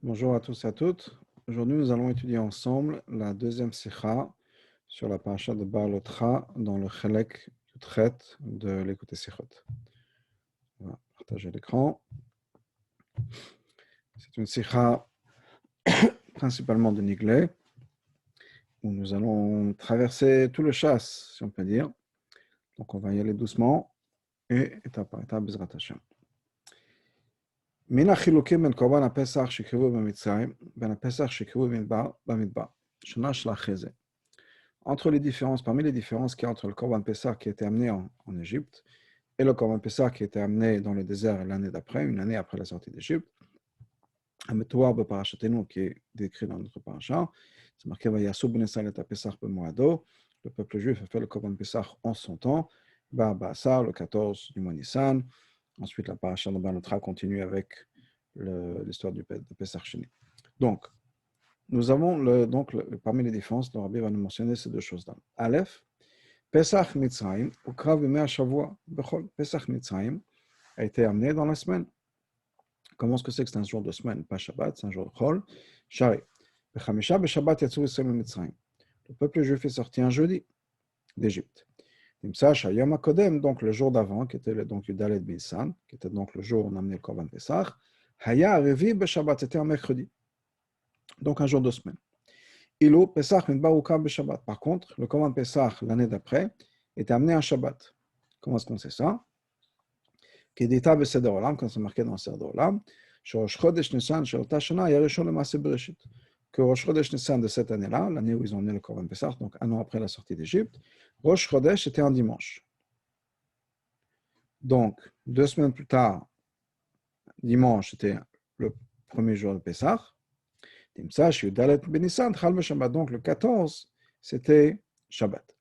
Bonjour à tous et à toutes. Aujourd'hui, nous allons étudier ensemble la deuxième sikha sur la paracha de Ba'alotra dans le Chelek Yutchet de l'écouter Sichot. On va partager l'écran. C'est une sikha principalement de Niglé, où nous allons traverser tout le chasse, si on peut dire. Donc, on va y aller doucement et étape par étape, Bezrat Hashem. מן החילוקים בין קורבן הפסח שקרבו במצרים, בין הפסח שקרבו במדבר, שנה של אחרי זה. Entre les différences, parmi les différences qu'il y a entre le Korban Pessah qui a été amené en Égypte et le Korban Pessah qui a été amené dans le désert l'année d'après, une année après la sortie d'Égypte, un Metouar Parashatenu qui est décrit dans notre paracha, c'est marqué Vayasu ben Israël et Pessah bemoado, le peuple juif a fait le Korban Pessah en son temps, Ba'asar, le 14 du mois Nissan. Ensuite, la paracha de Ba'alotra continue avec l'histoire de Pessah Sheni. Donc, nous avons parmi les différences, le Rabbi va nous mentionner ces deux choses-là. Aleph, Pesach Mitzrayim, ou Krav Yemei Shavua, Bechol. Pesach Mitzrayim a été amené dans la semaine. Comment est-ce que c'est un jour de semaine, pas Shabbat, c'est un jour de Chol? Shari. Bechamisha Beshabbat Yatsu Yisrael Mitzrayim. Le peuple juif est sorti un jeudi d'Égypte. Nimsa Shayom HaKodem, donc le jour d'avant, qui était donc Yudalet B'Nissan, qui était donc le jour où on a amené le Korban Pesach, Haya Revi Beshabbat, c'était un mercredi. Donc un jour de semaine. Ilo Pesach Midbar Ukav Beshabbat. Par contre, le Korban Pesach l'année d'après est amené un Shabbat. Comment est-ce qu'on sait ça? Kedita Beseder Olam, quand c'est marqué dans le Seder Olam, Rosh Chodesh Nissan Shel Ota Shana Yarishon Lema'aseh Bereshit. Que Rosh Chodesh Nissan de cette année-là, l'année où ils ont amené le Korban Pesach, donc un an après la sortie d'Égypte, Rosh Chodesh était un dimanche. Donc 2 semaines plus tard, dimanche était le premier jour de Pesach. Donc le 14, c'était Shabbat.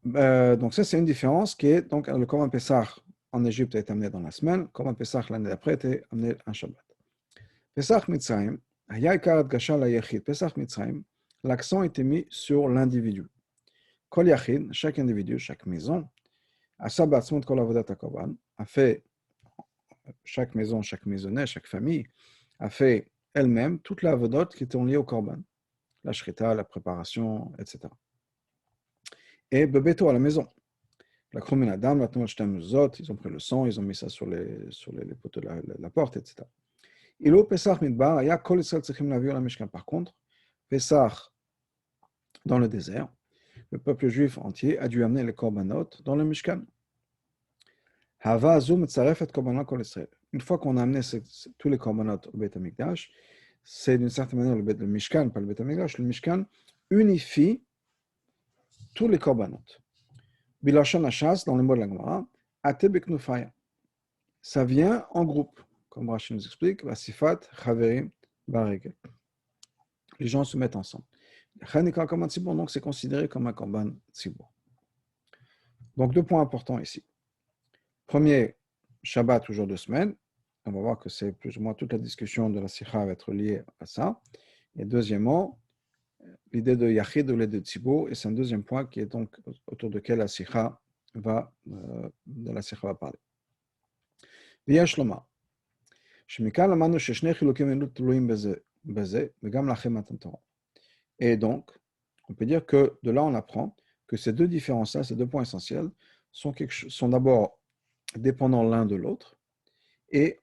Donc ça, c'est une différence qui est, donc le Korban Pesach en Égypte a été amené dans la semaine, le Korban Pesach l'année d'après a été amené un Shabbat. Pesach Mitzrayim, Pesach Mitzrayim, l'accent était mis sur l'individu. Kol Yachid, chaque individu, chaque maison, a fait, chaque maison, chaque maisonnée, chaque famille, a fait elle-même toute la avodot qui était liée au Korban, la shrita, la préparation, etc. Et bebeto à la maison. La Kromen Adam, la Tomat Shtamuzot, ils ont pris le sang, ils ont mis ça sur les poteaux de la porte, etc. Ilo Pesach Midbar, ya Kol Israël Tzrichim Lavio la Mishkan. Par contre, Pesach dans le désert, le peuple juif entier a dû amener les korbanot dans le Mishkan. Hava Azu Metzaref et Korbanot Kol Israël. Une fois qu'on a amené tous les korbanot au Beit HaMikdash, c'est d'une certaine manière le Mishkan, pas le Beit HaMikdash, le Mishkan unifie tous les korbanot. Bilashon Hashas, dans le mot de la Gemara, Ate Beknufaya. Ça vient en groupe, comme Rashi nous explique, Vasifat, Chaverim, Baregel. Les gens se mettent ensemble. Donc c'est considéré comme un korban tzibur. Donc 2 points importants ici. Premier, Shabbat ou jour de semaine. On va voir que c'est plus ou moins toute la discussion de la sikha va être liée à ça. Et deuxièmement, l'idée de Yachid ou l'idée de Tzibur, et c'est un deuxième point qui est donc autour duquel la sikha va parler. ויש לומר, שמכאן למדנו ששני חילוקים אלו תלויים בזה, וגם לכם מתן תורה. Et donc, on peut dire que de là on apprend que ces deux différences-là, ces 2 points essentiels, sont d'abord dépendants l'un de l'autre, et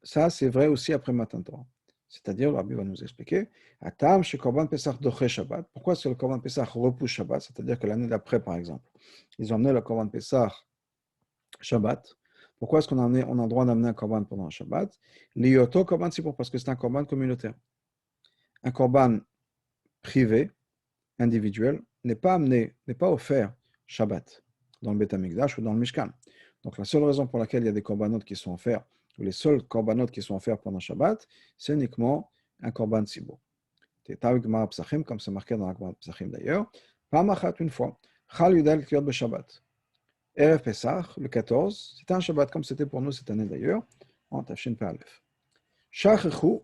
ça c'est vrai aussi après Matan Torah. C'est-à-dire, le Rabbi va nous expliquer, Atam chez Korban Pesach doché Shabbat. Pourquoi est-ce que le Korban Pesach repousse Shabbat? C'est-à-dire que l'année d'après, par exemple, ils ont amené le Korban Pesach Shabbat. Pourquoi est-ce qu'on a le droit d'amener un korban pendant un Shabbat? L'ioto korban, c'est parce que c'est un korban communautaire. Un korban privé, individuel, n'est pas offert Shabbat dans le Beit HaMikdash ou dans le Mishkan. Donc la seule raison pour laquelle il y a des korbanot qui sont offerts, ou les seuls korbanot qui sont offerts pendant Shabbat, c'est uniquement un korban tzibur. Comme c'est marqué dans la Gemara Psachim d'ailleurs, Pamachat une fois, Chal Yudal Kiyot B'Shabbat. Erev Pesach, le 14, c'était un Shabbat comme c'était pour nous cette année d'ailleurs, en Tafshin Pa'alef. Shachechu,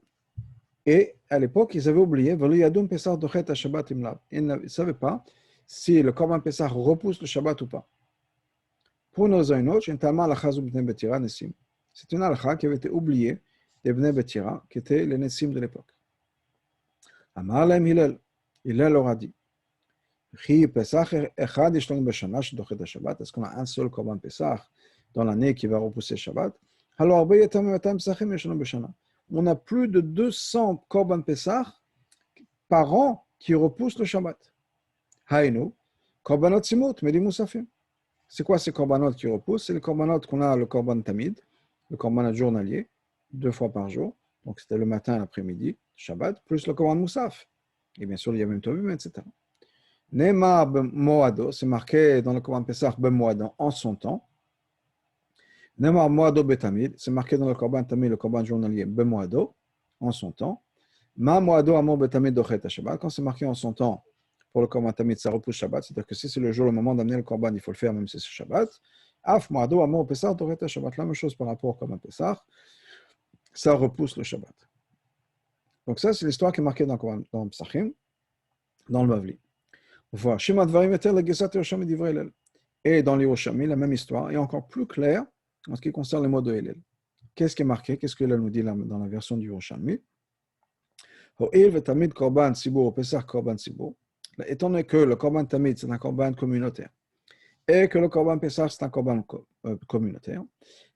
et à l'époque, ils avaient oublié, ils ne savaient pas si le Korban Pesach repousse le Shabbat ou pas. Pour nos Zainot, c'est une halakha qui avait été oubliée des Bnei Betira, qui étaient les Nessim de l'époque. Amar Lahem Hillel. Hillel leur a dit, est-ce qu'on a un seul Korban Pesach dans l'année qui va repousser Shabbat? Alors, on a plus de 200 Korban Pesach par an qui repoussent le Shabbat. Haïnu, Korbanot Simut, Medi Moussafim. C'est quoi ces Korbanot qui repoussent? C'est les Korbanot qu'on a, le Korban Tamid, le Korban journalier, 2 fois par jour. Donc, c'était le matin et l'après-midi, Shabbat, plus le Korban Moussaf. Et bien sûr, il y a même Tovim, etc. Neymar Moado, c'est marqué dans le Korban Pesach Moado en son temps. Neymar Moado Betamid, c'est marqué dans le Korban Tamid, le Korban journalier Moado en son temps. Ma Moado Amor Betamid Dochet Shabbat, quand c'est marqué en son temps pour le Korban Tamid, ça repousse Shabbat, c'est-à-dire que si c'est le jour, le moment d'amener le Korban, il faut le faire même si c'est Shabbat. Af Moado Amor Pesach Dochet Shabbat, la même chose par rapport au Korban Pesach, ça repousse le Shabbat. Donc ça, c'est l'histoire qui est marquée dans Psachim, dans le Bavli. Voilà. Et dans l'Hiroshami, la même histoire est encore plus claire en ce qui concerne les mots de Hillel. Qu'est-ce qui est marqué? Qu'est-ce que Hillel nous dit dans la version du Hiroshami? Étant donné que le Korban Tamid, c'est un Korban communautaire, et que le Korban Pesach, c'est un Korban communautaire,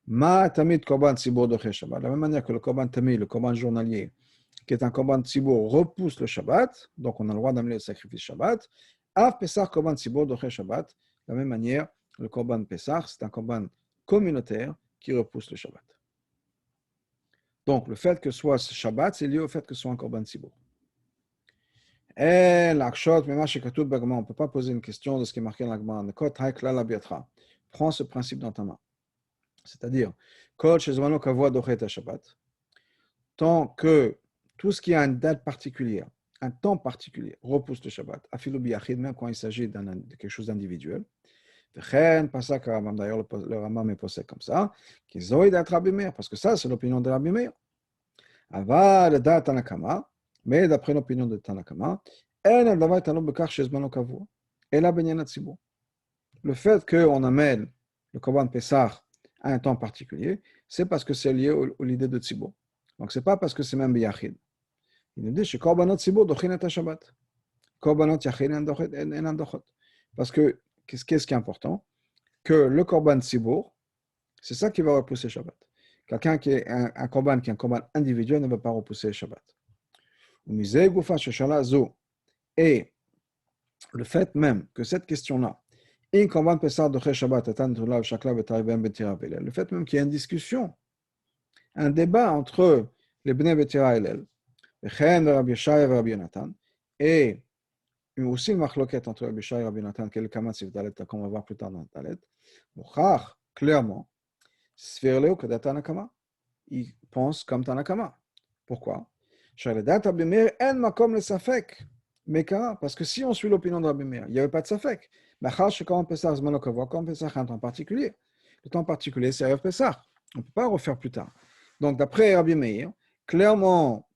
Ma Tamid Korban Tzibur de Shabbat, de la même manière que le Korban Tamid, le Korban journalier, qui est un Korban Tzibur, repousse le Shabbat, donc on a le droit d'amener le sacrifice Shabbat. Av Pesach Korban Tzibur Doche Shabbat. De la même manière, le Korban Pesach, c'est un Korban communautaire qui repousse le Shabbat. Donc, le fait que ce soit ce Shabbat, c'est lié au fait que ce soit un Korban Tzibur. Et l'Akshot, on ne peut pas poser une question de ce qui est marqué dans l'Agma. Prends ce principe dans ta main. C'est-à-dire, tant que tout ce qui a une date particulière, un temps particulier, repousse le Shabbat, même quand il s'agit de quelque chose d'individuel. D'ailleurs, le Rambam est posé comme ça, parce que ça, c'est l'opinion de Rabbi Meir. Aval da'at Tanakama, mais d'après l'opinion de Tanakama, le fait qu'on amène le Korban Pesach à un temps particulier, c'est parce que c'est lié à l'idée de Tzibur. Donc, ce n'est pas parce que c'est même Biyachid. Il nous dit que Korbanot Tzibur dochin et Shabbat. Korbanot Yachid en dochot. Parce que, qu'est-ce qui est important? Que le Korban Tzibur, c'est ça qui va repousser Shabbat. Quelqu'un qui est un Korban individuel ne va pas repousser Shabbat. Et le fait même que cette question-là, le fait même qu'il y ait une discussion, un débat entre les Bnei Betira et Hillel, et aussi une marloquette entre Rabbi Shai et Rabbi Nathan, qui est le Kamat Sif Dalet, qu'on va voir plus tard dans le Dalet, clairement, il pense comme Tanakama. Pourquoi? Parce que si on suit l'opinion de Rabbi Meir, il n'y avait pas de Safek. Quand Pesach un temps particulier. Le temps particulier, c'est Erev Pesach. On ne peut pas refaire plus tard. Donc, d'après Rabbi Meir, clairement,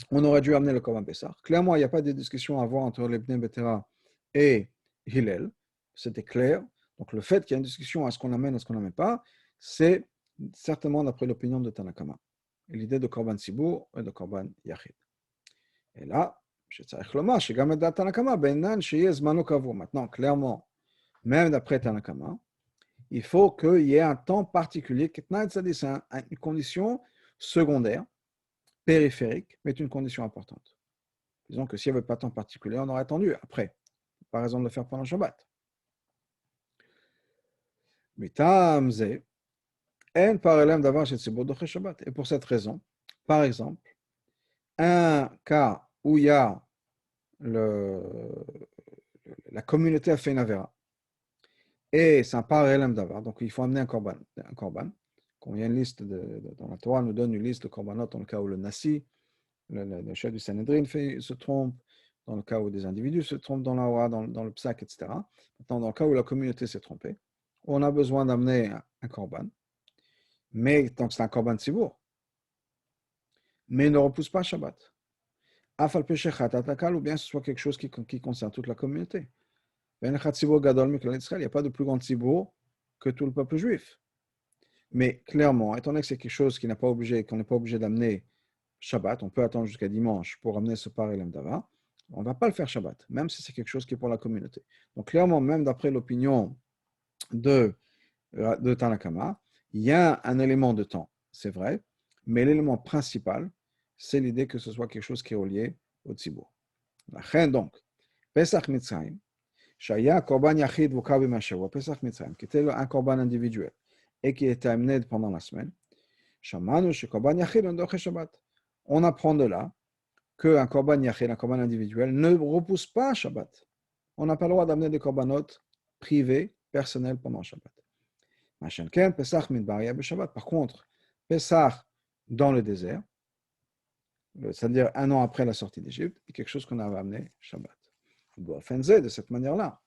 on aurait dû amener le Korban Pesach. Clairement, il n'y a pas de discussion à avoir entre les Bnei Betera et Hillel. C'était clair. Donc, le fait qu'il y ait une discussion à ce qu'on amène, à ce qu'on n'amène pas, c'est certainement d'après l'opinion de Tanakama. Et l'idée de Korban Tzibur et de Korban Yachid. Et là, maintenant, clairement, même d'après Tanakama, il faut qu'il y ait un temps particulier, c'est une condition secondaire, périphérique, mais une condition importante. Disons que s'il n'y avait pas de temps particulier, on aurait attendu après. Pas raison de le faire pendant le Shabbat. Et pour cette raison, par exemple, un cas où il y a la communauté a fait une avéra, et c'est un parallèle d'avar, donc il faut amener un korban. Quand il y a une liste, dans la Torah, nous donne une liste de korbanot dans le cas où le Nasi, le chef du Sanhedrin se trompe, dans le cas où des individus se trompent dans la Torah, dans le Psak, etc. Maintenant, dans le cas où la communauté s'est trompée, on a besoin d'amener un korban, mais donc c'est un korban tzibur, mais il ne repousse pas Shabbat. Afal ou bien ce soit quelque chose qui concerne toute la communauté. Il n'y a pas de plus grand tzibur que tout le peuple juif. Mais clairement, étant donné que c'est quelque chose qu'on n'est pas obligé d'amener Shabbat, on peut attendre jusqu'à dimanche pour amener ce par et l'Amdava, on ne va pas le faire Shabbat, même si c'est quelque chose qui est pour la communauté. Donc clairement, même d'après l'opinion de Tanakama, il y a un élément de temps, c'est vrai, mais l'élément principal, c'est l'idée que ce soit quelque chose qui est relié au Tzibour. La reine donc, Pesach Mitzrayim, Shaya Korban Yachid Vokabi Mashawa, Pesach Mitzrayim, qui était un korban individuel et qui était amené pendant la semaine, Shamanu Shekorban Yachid Ondoche Shabbat. On apprend de là qu'un korban Yachid, un korban individuel, ne repousse pas Shabbat. On n'a pas le droit d'amener des korbanot privés, personnels pendant Shabbat. Par contre, Pesach dans le désert, c'est-à-dire un an après la sortie d'Égypte, est quelque chose qu'on avait amené Shabbat. De cette manière-là,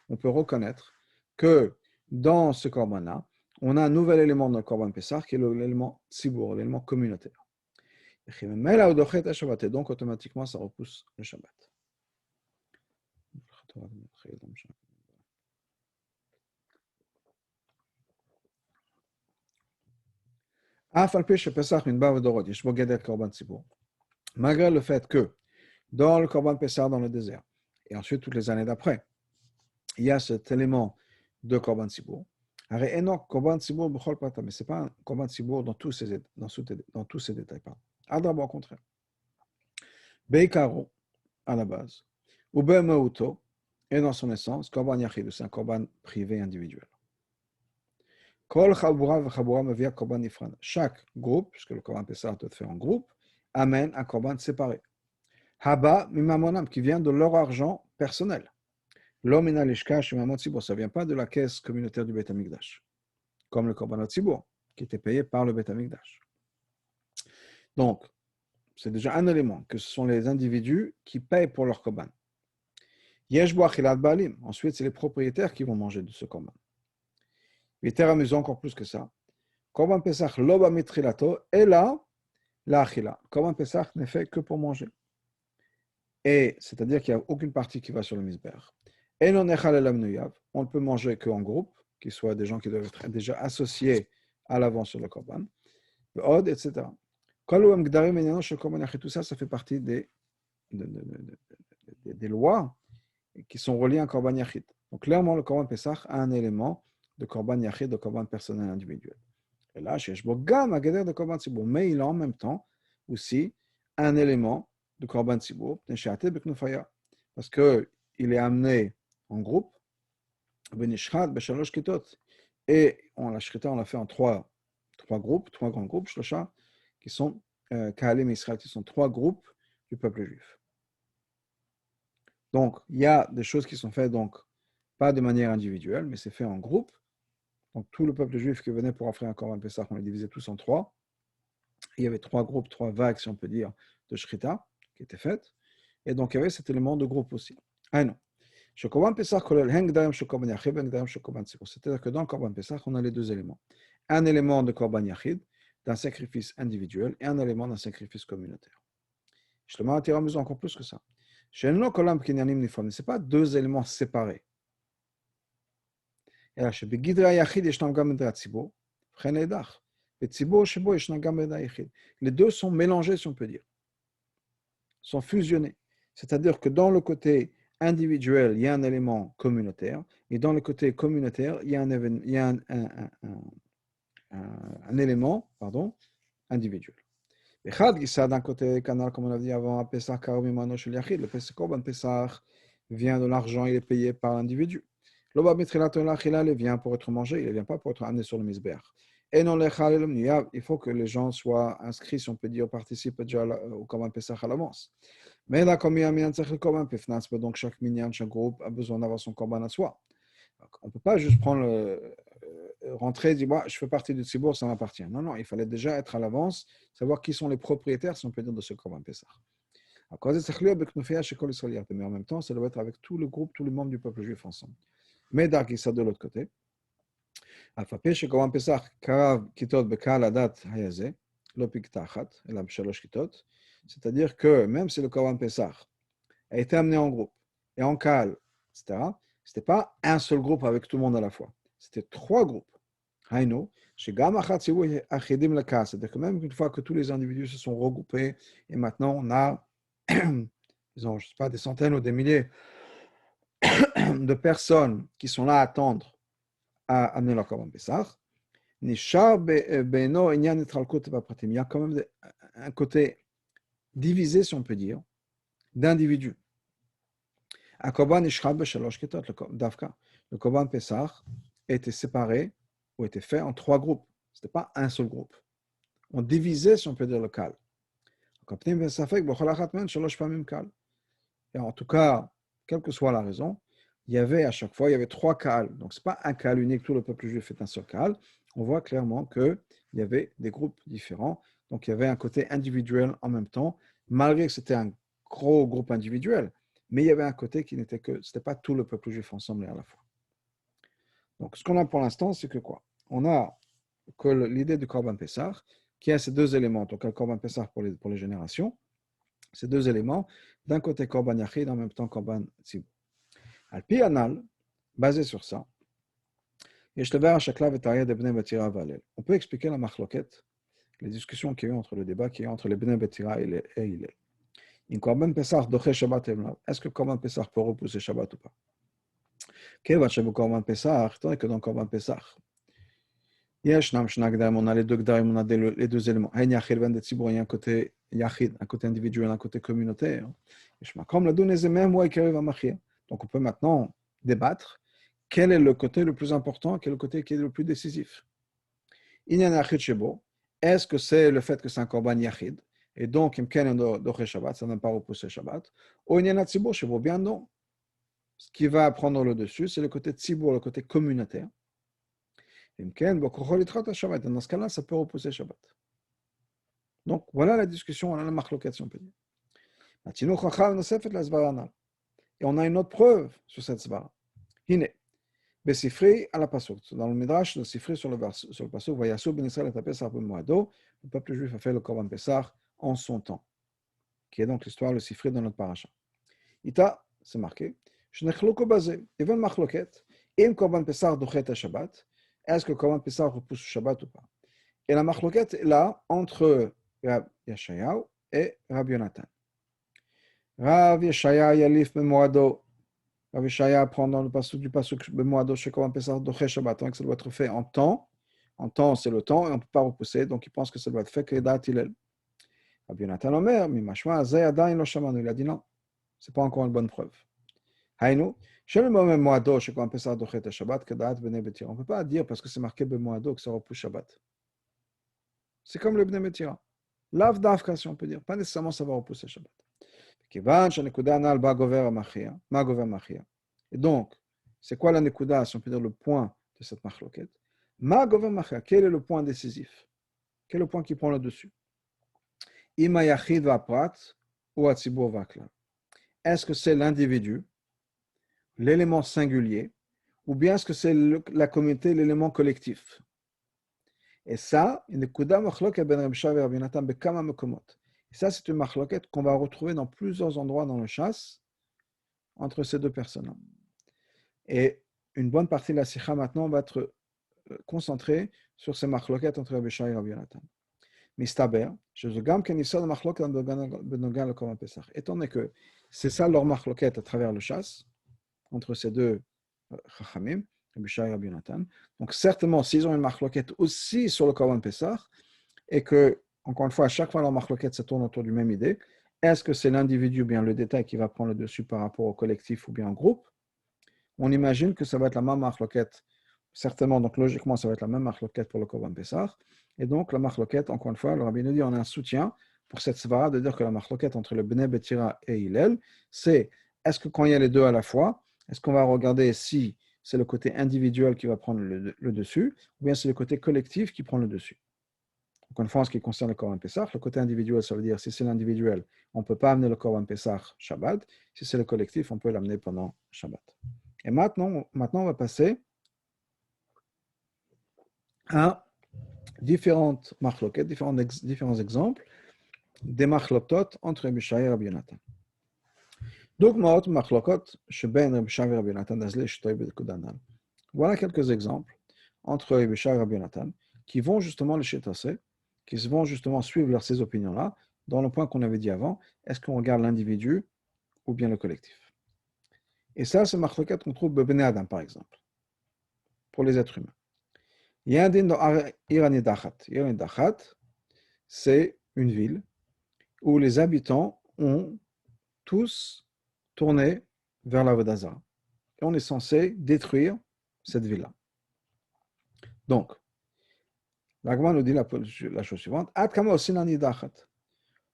on peut reconnaître que dans ce korban-là, on a un nouvel élément dans le korban Pesach qui est l'élément tzibour, l'élément communautaire. Et donc automatiquement ça repousse le Shabbat. Malgré le fait que dans le korban Pesach dans le désert, et ensuite toutes les années d'après, il y a cet élément de korban tzibour. Mais ce n'est pas un korban tzibour dans tous ces détails. D'abord, au contraire. Beikaro, à la base, ou Be'meuto, et dans son essence, korban yachid, c'est un korban privé individuel. Chaque groupe, puisque le korban Pesach doit être fait en groupe, amène un korban séparé. Haba mimamonam, qui vient de leur argent personnel. L'homme ça ne vient pas de la caisse communautaire du Beth Amikdash, comme le korbanot tzibour, qui était payé par le Beth Amikdash. Donc, c'est déjà un élément, que ce sont les individus qui payent pour leur korban. Yeshbo achilat baalim, ensuite c'est les propriétaires qui vont manger de ce korban. Il est amusant encore plus que ça. Korban Pesach loba mitrilato, et là, la achila. Korban Pesach n'est fait que pour manger. Et c'est-à-dire qu'il n'y a aucune partie qui va sur le misber. Et non echal elam nuyav, on ne peut manger qu'en groupe, qui soient des gens qui doivent être déjà associés à l'avance sur le korban, od, etc. Tout ça, ça fait partie des lois qui sont reliées à un korban yachid. Donc clairement, le korban Pesach a un élément de korban yachid, de korban personnel individuel. Et là, de korban tzibour, mais il a en même temps aussi un élément de korban tzibour, parce qu'il est amené en groupe, et la shrita, on l'a fait en trois groupes, trois grands groupes, qui sont Kahalim Israël, qui sont trois groupes du peuple juif. Donc, il y a des choses qui sont faites, donc, pas de manière individuelle, mais c'est fait en groupe. Donc, tout le peuple juif qui venait pour offrir un korban Pesach, on les divisait tous en trois. Il y avait trois groupes, trois vagues, si on peut dire, de shrita qui étaient faites. Et donc, il y avait cet élément de groupe aussi. Ah non. C'est-à-dire que dans le korban Pesach, on a les deux éléments. Un élément de korban yachid, d'un sacrifice individuel, et un élément d'un sacrifice communautaire. Je te mets encore plus que ça. Ce n'est pas deux éléments séparés. Les deux sont mélangés, si on peut dire, sont fusionnés. C'est-à-dire que dans le côté individuel, il y a un élément communautaire, et dans le côté communautaire, il y a un élément individuel. D'un côté, comme on a dit avant, le korban Pesach vient de l'argent, il est payé par l'individu. Il vient pour être mangé, il ne vient pas pour être amené sur le misber. Et non, il faut que les gens soient inscrits, si on peut dire, participent déjà au korban Pesach à l'avance. Mais là, comme il y a un minyan, donc chaque minyan, chaque groupe a besoin d'avoir son korban à soi. On ne peut pas juste rentrer et dire je fais partie du tzibour, ça m'appartient. Non, il fallait déjà être à l'avance, savoir qui sont les propriétaires, si on peut dire, de ce korban Pesach. Mais en même temps, ça doit être avec tout le groupe, tous les membres du peuple juif ensemble. Mais ça de l'autre côté. C'est-à-dire que même si le korban Pesach a été amené en groupe et en kal, etc., ce n'était pas un seul groupe avec tout le monde à la fois. c'était 3 groupes. Haïno, chez Gam Achat Tzibur Achidim Laka, c'est-à-dire que même une fois que tous les individus se sont regroupés, et maintenant on a, disons, je sais pas, des centaines ou des milliers de personnes qui sont là à attendre à amener leur Korban Pessah, il y a quand même un côté divisé, si on peut dire, d'individus. Le Korban Pessah était séparé ou était fait en 3 groupes. Ce n'était pas un seul groupe. On divisait, si on peut dire, le kal. Et en tout cas, quelle que soit la raison, il y avait à chaque fois, il y avait 3 kal. Donc, ce n'est pas un kal unique, tout le peuple juif est un seul kal. On voit clairement qu'il y avait des groupes différents. Donc, il y avait un côté individuel en même temps, malgré que c'était un gros groupe individuel. Mais il y avait un côté qui n'était que, ce n'était pas tout le peuple juif ensemble et à la fois. Donc, ce qu'on a pour l'instant, c'est que quoi? On a que l'idée du Korban Pessah, qui a ces 2 éléments. Donc, le Korban Pessah pour les générations, ces 2 éléments, d'un côté Korban Yachid, en même temps Korban Tzibur. Al-Pi Anal, basé sur ça, on peut expliquer la machloket, les discussions qu'il y a eu entre le débat qu'il y a eu entre les Bnei Betira et Hillel. Est-ce que Korban Pessah peut repousser Shabbat ou pas? Korban Pessah, étant que dans Korban Pessah, on a les 2 gdarim, on a les 2 éléments. Il y a un côté yachid, un côté individuel, un côté communautaire. Donc on peut maintenant débattre quel est le côté le plus important, quel est le côté qui est le plus décisif. Est-ce que c'est le fait que c'est un korban yachid, et donc Shabbat, ça n'a pas repoussé Shabbat, ou bien non. Ce qui va prendre le dessus, c'est le côté tzibur, le côté communautaire. Dans ce cas-là, ça peut repousser Shabbat. Donc, voilà la discussion, voilà la machloket, si on peut dire. Et on a une autre preuve sur cette svara. Hine, Besifri à la Pasuk. Dans le Midrash de Sifri sur le Pasuk, Vayasu ben Israël et Pesach ben Moado, le peuple juif a fait le Korban Pessah en son temps, qui est donc l'histoire, le Sifri dans notre paracha. Ita, c'est marqué, Shnechluko bazé, il y avait une machloket, im Korban Pessah dochet Shabbat, est-ce que Korban Pessah repousse Shabbat ou pas? Et la machloket est là entre Rav Yeshayahu et Rav Yonatan. Rav Yeshayahu yalif ben Moado. Rav Yeshayahu prend dans le passage du pasuk ben Moado chez Korban Pessah dochet Shabbat, donc ça doit être fait en temps. En temps, c'est le temps et on ne peut pas repousser, donc il pense que ça doit être fait que Edat Hillel. Rav Yonatan Omer, mimashma zeh adayin lo shamanu, il a dit non, c'est pas encore une bonne preuve. Haïnou, chez le moment Moado chez Korban Pessah dochet Shabbat que Edat bnei Betira. On ne peut pas dire parce que c'est marqué ben Moado que ça repousse Shabbat. C'est comme le Bnei Betira. Lav davka, si on peut dire. Pas nécessairement ça va repousser Shabbat. Et donc, c'est quoi la nekuda, si on peut dire le point de cette machloket? Ma gover machia, quel est le point décisif? Quel est le point qui prend le dessus? Ima yachid va prat ou atzibur va klal. Est-ce que c'est l'individu, l'élément singulier, ou bien est-ce que c'est la communauté, l'élément collectif? Et ça, une nekuda machloket ben Reb Shai et Rabbi Natan bekama mekomot. Et ça, c'est une machloket qu'on va retrouver dans plusieurs endroits dans le chasse entre ces 2 personnes. Et une bonne partie de la sikha maintenant va être concentrée sur ces machloket entre Rabbi Shai et Rabbi Yonatan. Mistaber, étant donné que c'est ça leur machloket à travers le chasse, entre ces 2 chachamim, Rabbi Shai et Rabbi Yonatan. Donc certainement, s'ils ont une machloket aussi sur le Korban Pessah, et que, encore une fois, à chaque fois leur machloket se tourne autour du même idée, est-ce que c'est l'individu ou bien le détail qui va prendre le dessus par rapport au collectif ou bien au groupe? On imagine que ça va être la même machloket, certainement, donc logiquement, ça va être la même machloket pour le Korban Pessah. Et donc, la machloket, encore une fois, le Rabbi nous dit, on a un soutien pour cette svara de dire que la machloket entre le Bnei Betira et Hillel, c'est est-ce que quand il y a les 2 à la fois, est-ce qu'on va regarder si c'est le côté individuel qui va prendre le dessus, ou bien c'est le côté collectif qui prend le dessus? Encore une fois, en ce qui concerne le Korban Pessah, le côté individuel, ça veut dire si c'est l'individuel, on ne peut pas amener le Korban Pessah Shabbat. Si c'est le collectif, on peut l'amener pendant Shabbat. Et maintenant, on va passer à différentes machloket, différents exemples des machlotot entre Rabbi Shai et Rabbi Yonatan. Donc, machlotot sheben Rabbi Shai et Rabbi Yonatan d'azle shtoy b'nekuda anal. Voilà quelques exemples entre Rabbi Shaya et Rabbi Nathan qui vont justement le chétasser, qui vont justement suivre ces opinions-là, dans le point qu'on avait dit avant, est-ce qu'on regarde l'individu ou bien le collectif. Et ça, c'est marloquet qu'on trouve Bebene Adam, par exemple, pour les êtres humains. Il y a un din dans Irani Dachat. Irani Dachat, c'est une ville où les habitants ont tous tourné vers la Vodazara. Et on est censé détruire cette ville-là. Donc, l'Agma nous dit la chose suivante. Ad kama osinani dachat.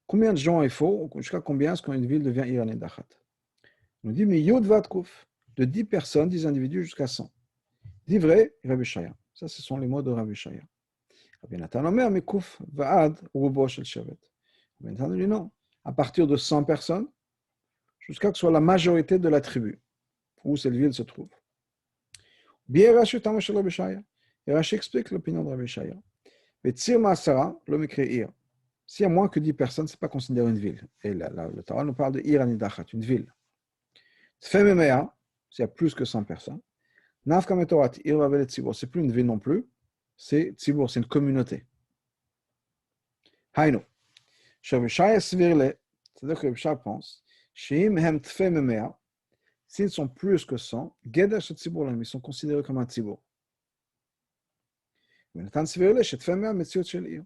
Combien de gens il faut, jusqu'à combien est-ce qu'une ville devient Irani Dachat? On nous dit, mais Yod Vatkuf, de 10 personnes, 10 individus jusqu'à 100. Dit vrai, Rabbi Shaya. Ça, ce sont les mots de Rabbi Shaya. Rabbi Nathan Omer, mais Kouf, Vaad, Rubo Shel Shevet. Rabbi Nathan dit non. À partir de 100 personnes, jusqu'à que ce soit la majorité de la tribu où cette ville se trouve. Bien Rashi Tamash Rabbi Shaya. Et Rashi explique l'opinion de Rabbi Shaya. Mais Tzir Masara, l'homme écrit Ir. S'il y a moins que 10 personnes, ce n'est pas considéré une ville. Et là, le Torah nous parle de Ir Anidachat, une ville. Tfememea, s'il y a plus que 100 personnes. Nafka Metorat, Ir Vavel Tzibor, c'est plus une ville non plus. C'est Tzibor, c'est une communauté. Haïno. Rabbi Shaya Svirle, c'est-à-dire que Rabbi Shaya pense, Shim Hem Tfememea, s'ils sont plus que 100, Geder Shet Tzibor, ils sont considérés comme un Tzibor. Nathan Svirle, Shet Tfememea, Metziot Shel Ir.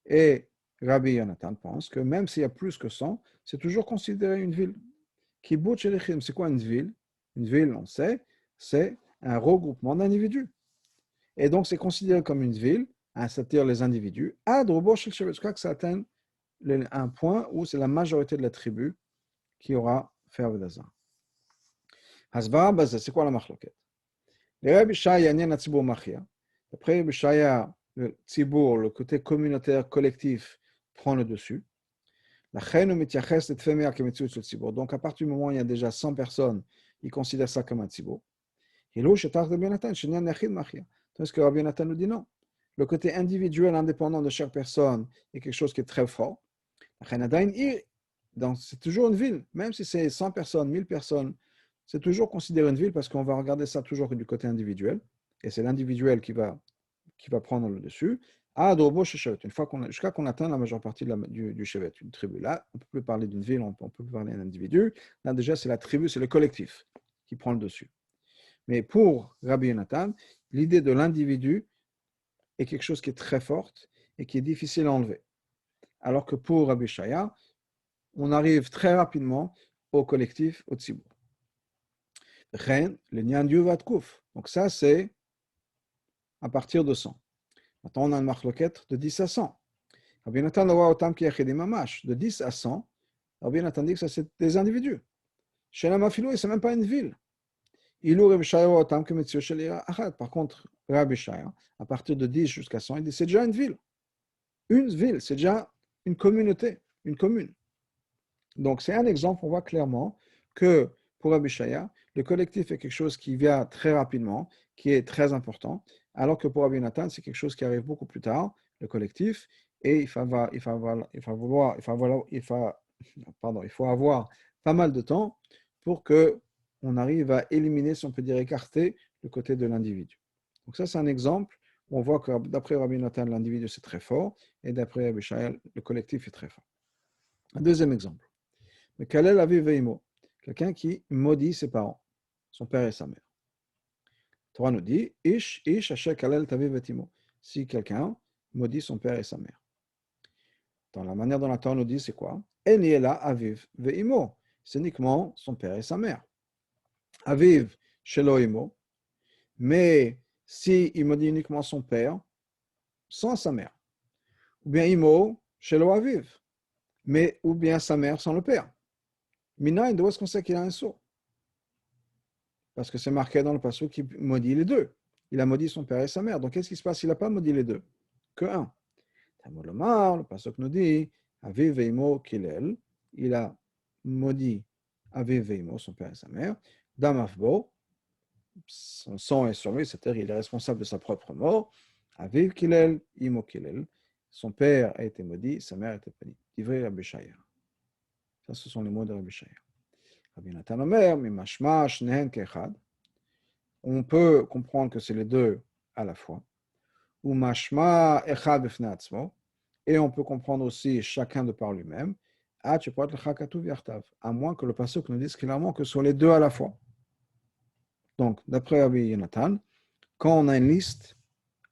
Et Rabbi Yonatan pense que même s'il y a plus que 100, c'est toujours considéré une ville. Kibbutz Shelichim, c'est quoi une ville? Une ville, on sait, c'est un regroupement d'individus. Et donc, c'est considéré comme une ville, c'est-à-dire les individus, jusqu'à que ça atteigne un point où c'est la majorité de la tribu qui aura fait Avodazar. Hasvara, c'est quoi la machloket? Les Rabbi Shaya, Nyan Tzibur Machia. Après Rabbi Shaya, le Tzibur, le côté communautaire, collectif, prend le dessus. Donc, à partir du moment où il y a déjà 100 personnes, ils considèrent ça comme un tzibur. Tandis que Rabbi Nathan nous dit non. Le côté individuel, indépendant de chaque personne est quelque chose qui est très fort. Donc, c'est toujours une ville, même si c'est 100 personnes, 1000 personnes, c'est toujours considéré une ville parce qu'on va regarder ça toujours du côté individuel. Et c'est l'individuel qui va prendre le dessus. Une fois jusqu'à qu'on atteint la majeure partie du chevet, une tribu. Là, on ne peut plus parler d'une ville, on peut plus parler d'un individu. Là, déjà, c'est la tribu, c'est le collectif qui prend le dessus. Mais pour Rabbi Yonatan, l'idée de l'individu est quelque chose qui est très forte et qui est difficile à enlever. Alors que pour Rabbi Shaya, on arrive très rapidement au collectif, au tzibur. Donc ça, c'est à partir de 100. Maintenant, on a une marloquette de 10 à 100. Rabbi Nathan de 10 à 100, Rabbi Nathan dit que ça c'est des individus. Chez la Mafilou, ce n'est même pas une ville. Par contre, Rabbi Shaya, à partir de 10 jusqu'à 100, il dit c'est déjà une ville. Une ville, c'est déjà une communauté, une commune. Donc, c'est un exemple, on voit clairement que pour Rabbi Shaya, le collectif est quelque chose qui vient très rapidement, qui est très important, alors que pour Rabbi Nathan, c'est quelque chose qui arrive beaucoup plus tard, le collectif, et il faut avoir pas mal de temps pour que on arrive à éliminer, si on peut dire écarter, le côté de l'individu. Donc ça, c'est un exemple où on voit que d'après Rabbi Nathan, l'individu c'est très fort, et d'après Rabbi Shaya, le collectif est très fort. Un deuxième exemple. Mais Kalel Aviv Veimo, quelqu'un qui maudit ses parents, son père et sa mère. La Torah nous dit Ish Asher Kalel Taviv Vetimo. Si quelqu'un maudit son père et sa mère. Dans la manière dont la Torah nous dit, c'est quoi? Eniela Aviv Veimo. C'est uniquement son père et sa mère. Aviv Shelo Imo. Mais si il maudit uniquement son père, sans sa mère. Ou bien Imo Shelo Aviv. Mais ou bien sa mère sans le père. Mina, d'où est-ce qu'on sait qu'il a un sourd? Parce que c'est marqué dans le passage qu'il maudit les deux. Il a maudit son père et sa mère. Donc, qu'est-ce qui se passe s'il n'a pas maudit les deux? Que un. Le passage nous dit, Aviv Veimo Kilel, il a maudit Aviv Veimo, son père et sa mère. Damafbo, son sang est sur lui, c'est-à-dire il est responsable de sa propre mort. Aviv Kilel, Imo Kilel, son père a été maudit, sa mère a été punie. Divrei Rabbi Shaya. Ça, ce sont les mots de Rabbi Shaya. Rabbi Nathan Omer, Mimashma, Shnehen Kechad. on peut comprendre que c'est les deux à la fois. Ou mashma echad b'fnei atzmo, et on peut comprendre aussi chacun de par lui-même. Ah, tu peux être le chakatuv yartav, à moins que le pasuk nous dise clairement que ce sont les deux à la fois. Donc, d'après Rabbi Yonatan, quand on a une liste,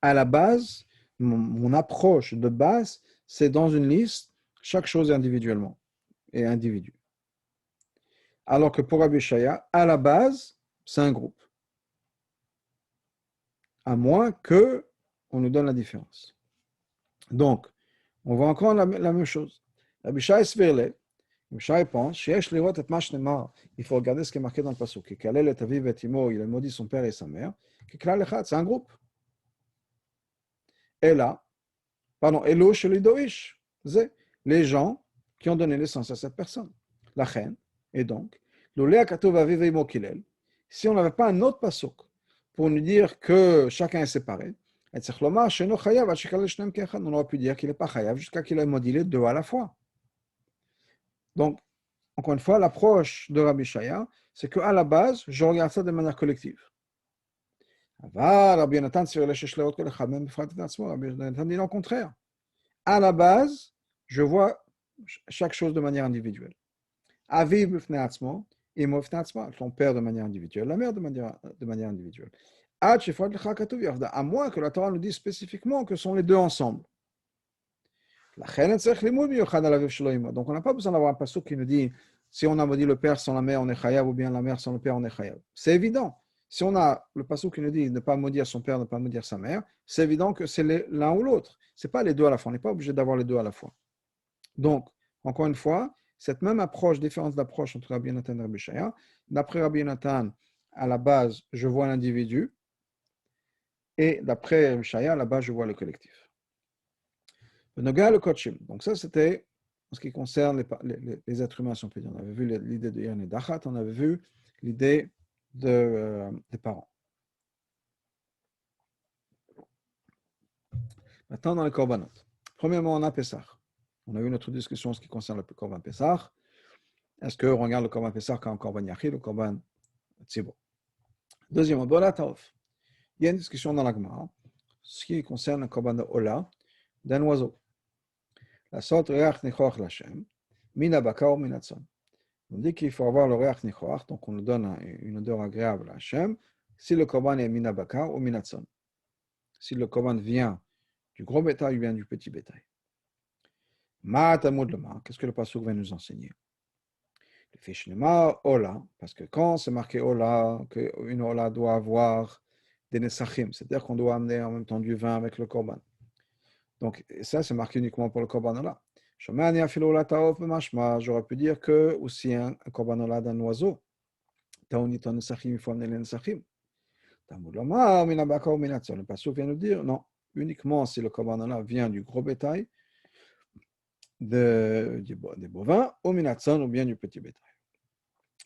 à la base, mon approche de base, c'est dans une liste, chaque chose individuellement et individu. Alors que pour Rabbi Shaya, à la base, c'est un groupe. À moins que on nous donne la différence. Donc, on voit encore la même chose. Rabbi Shaya Sverle, Rabbi Shaya pense, il faut regarder ce qui est marqué dans le pasuk. Il a maudit son père et sa mère. C'est un groupe. Et là, Elo Shelidoish, c'est les gens qui ont donné naissance à cette personne. La reine. Et donc, si on n'avait pas un autre pasuk pour nous dire que chacun est séparé, on aurait pu dire qu'il n'est pas chayav jusqu'à qu'il ait maudit les deux à la fois. Donc, encore une fois, l'approche de Rabbi Shaya, c'est qu'à la base, je regarde ça de manière collective. Rabbi Yonatan dit le contraire. À la base, je vois chaque chose de manière individuelle. Aviv b'fnei atzmo, imo b'fnei atzmo, ton père de manière individuelle, la mère de manière individuelle. À moins que la Torah nous dise spécifiquement que sont les deux ensemble. Donc on n'a pas besoin d'avoir un pasuk qui nous dit si on a maudit le père sans la mère, on est chayav, ou bien la mère sans le père, on est chayav. C'est évident. Si on a le pasuk qui nous dit ne pas maudire son père, ne pas maudire sa mère, c'est évident que c'est l'un ou l'autre. Ce n'est pas les deux à la fois. On n'est pas obligé d'avoir les deux à la fois. Donc, encore une fois, cette même approche, différence d'approche entre Rabbi Yonatan et Rabbi Shaya, d'après Rabbi Yonatan, à la base, je vois l'individu, et d'après Rabbi Shaya, à la base, je vois le collectif. Donc ça, c'était en ce qui concerne les êtres humains, si on peut dire. On avait vu l'idée de Yann et Dachat, on avait vu l'idée des parents. Maintenant, dans les korbanot. Premièrement, on a Pessah. On a eu notre discussion en ce qui concerne le korban Pessah. Est-ce qu'on regarde le korban Pessah comme un korban Yachid ou korban Tzibo? Deuxièmement, Bola Taof. Il y a une discussion dans la Gemara, ce qui concerne le korban de Ola d'un oiseau. La sorte Reach Nichoach Lashem, Mina Baka ou Minatson. On dit qu'il faut avoir le Reach Nichoach, donc on nous donne une odeur agréable à Hashem, si le korban est Mina Baka ou Minatson. Si le korban vient du gros bétail ou bien du petit bétail. Qu'est-ce que le pasuk va nous enseigner? Le Fishnema Ola, parce que quand c'est marqué Ola, qu'une Ola doit avoir des Nesachim, c'est-à-dire qu'on doit amener en même temps du vin avec le korban. Donc ça, c'est marqué uniquement pour le korban Ola. J'aurais pu dire que aussi un korban Ola d'un oiseau. Taoniton Nesachim, il faut amener les Nesachim. Le pasuk vient nous dire non, uniquement si le korban Ola vient du gros bétail, des bovins, au minatson ou bien du petit bétail.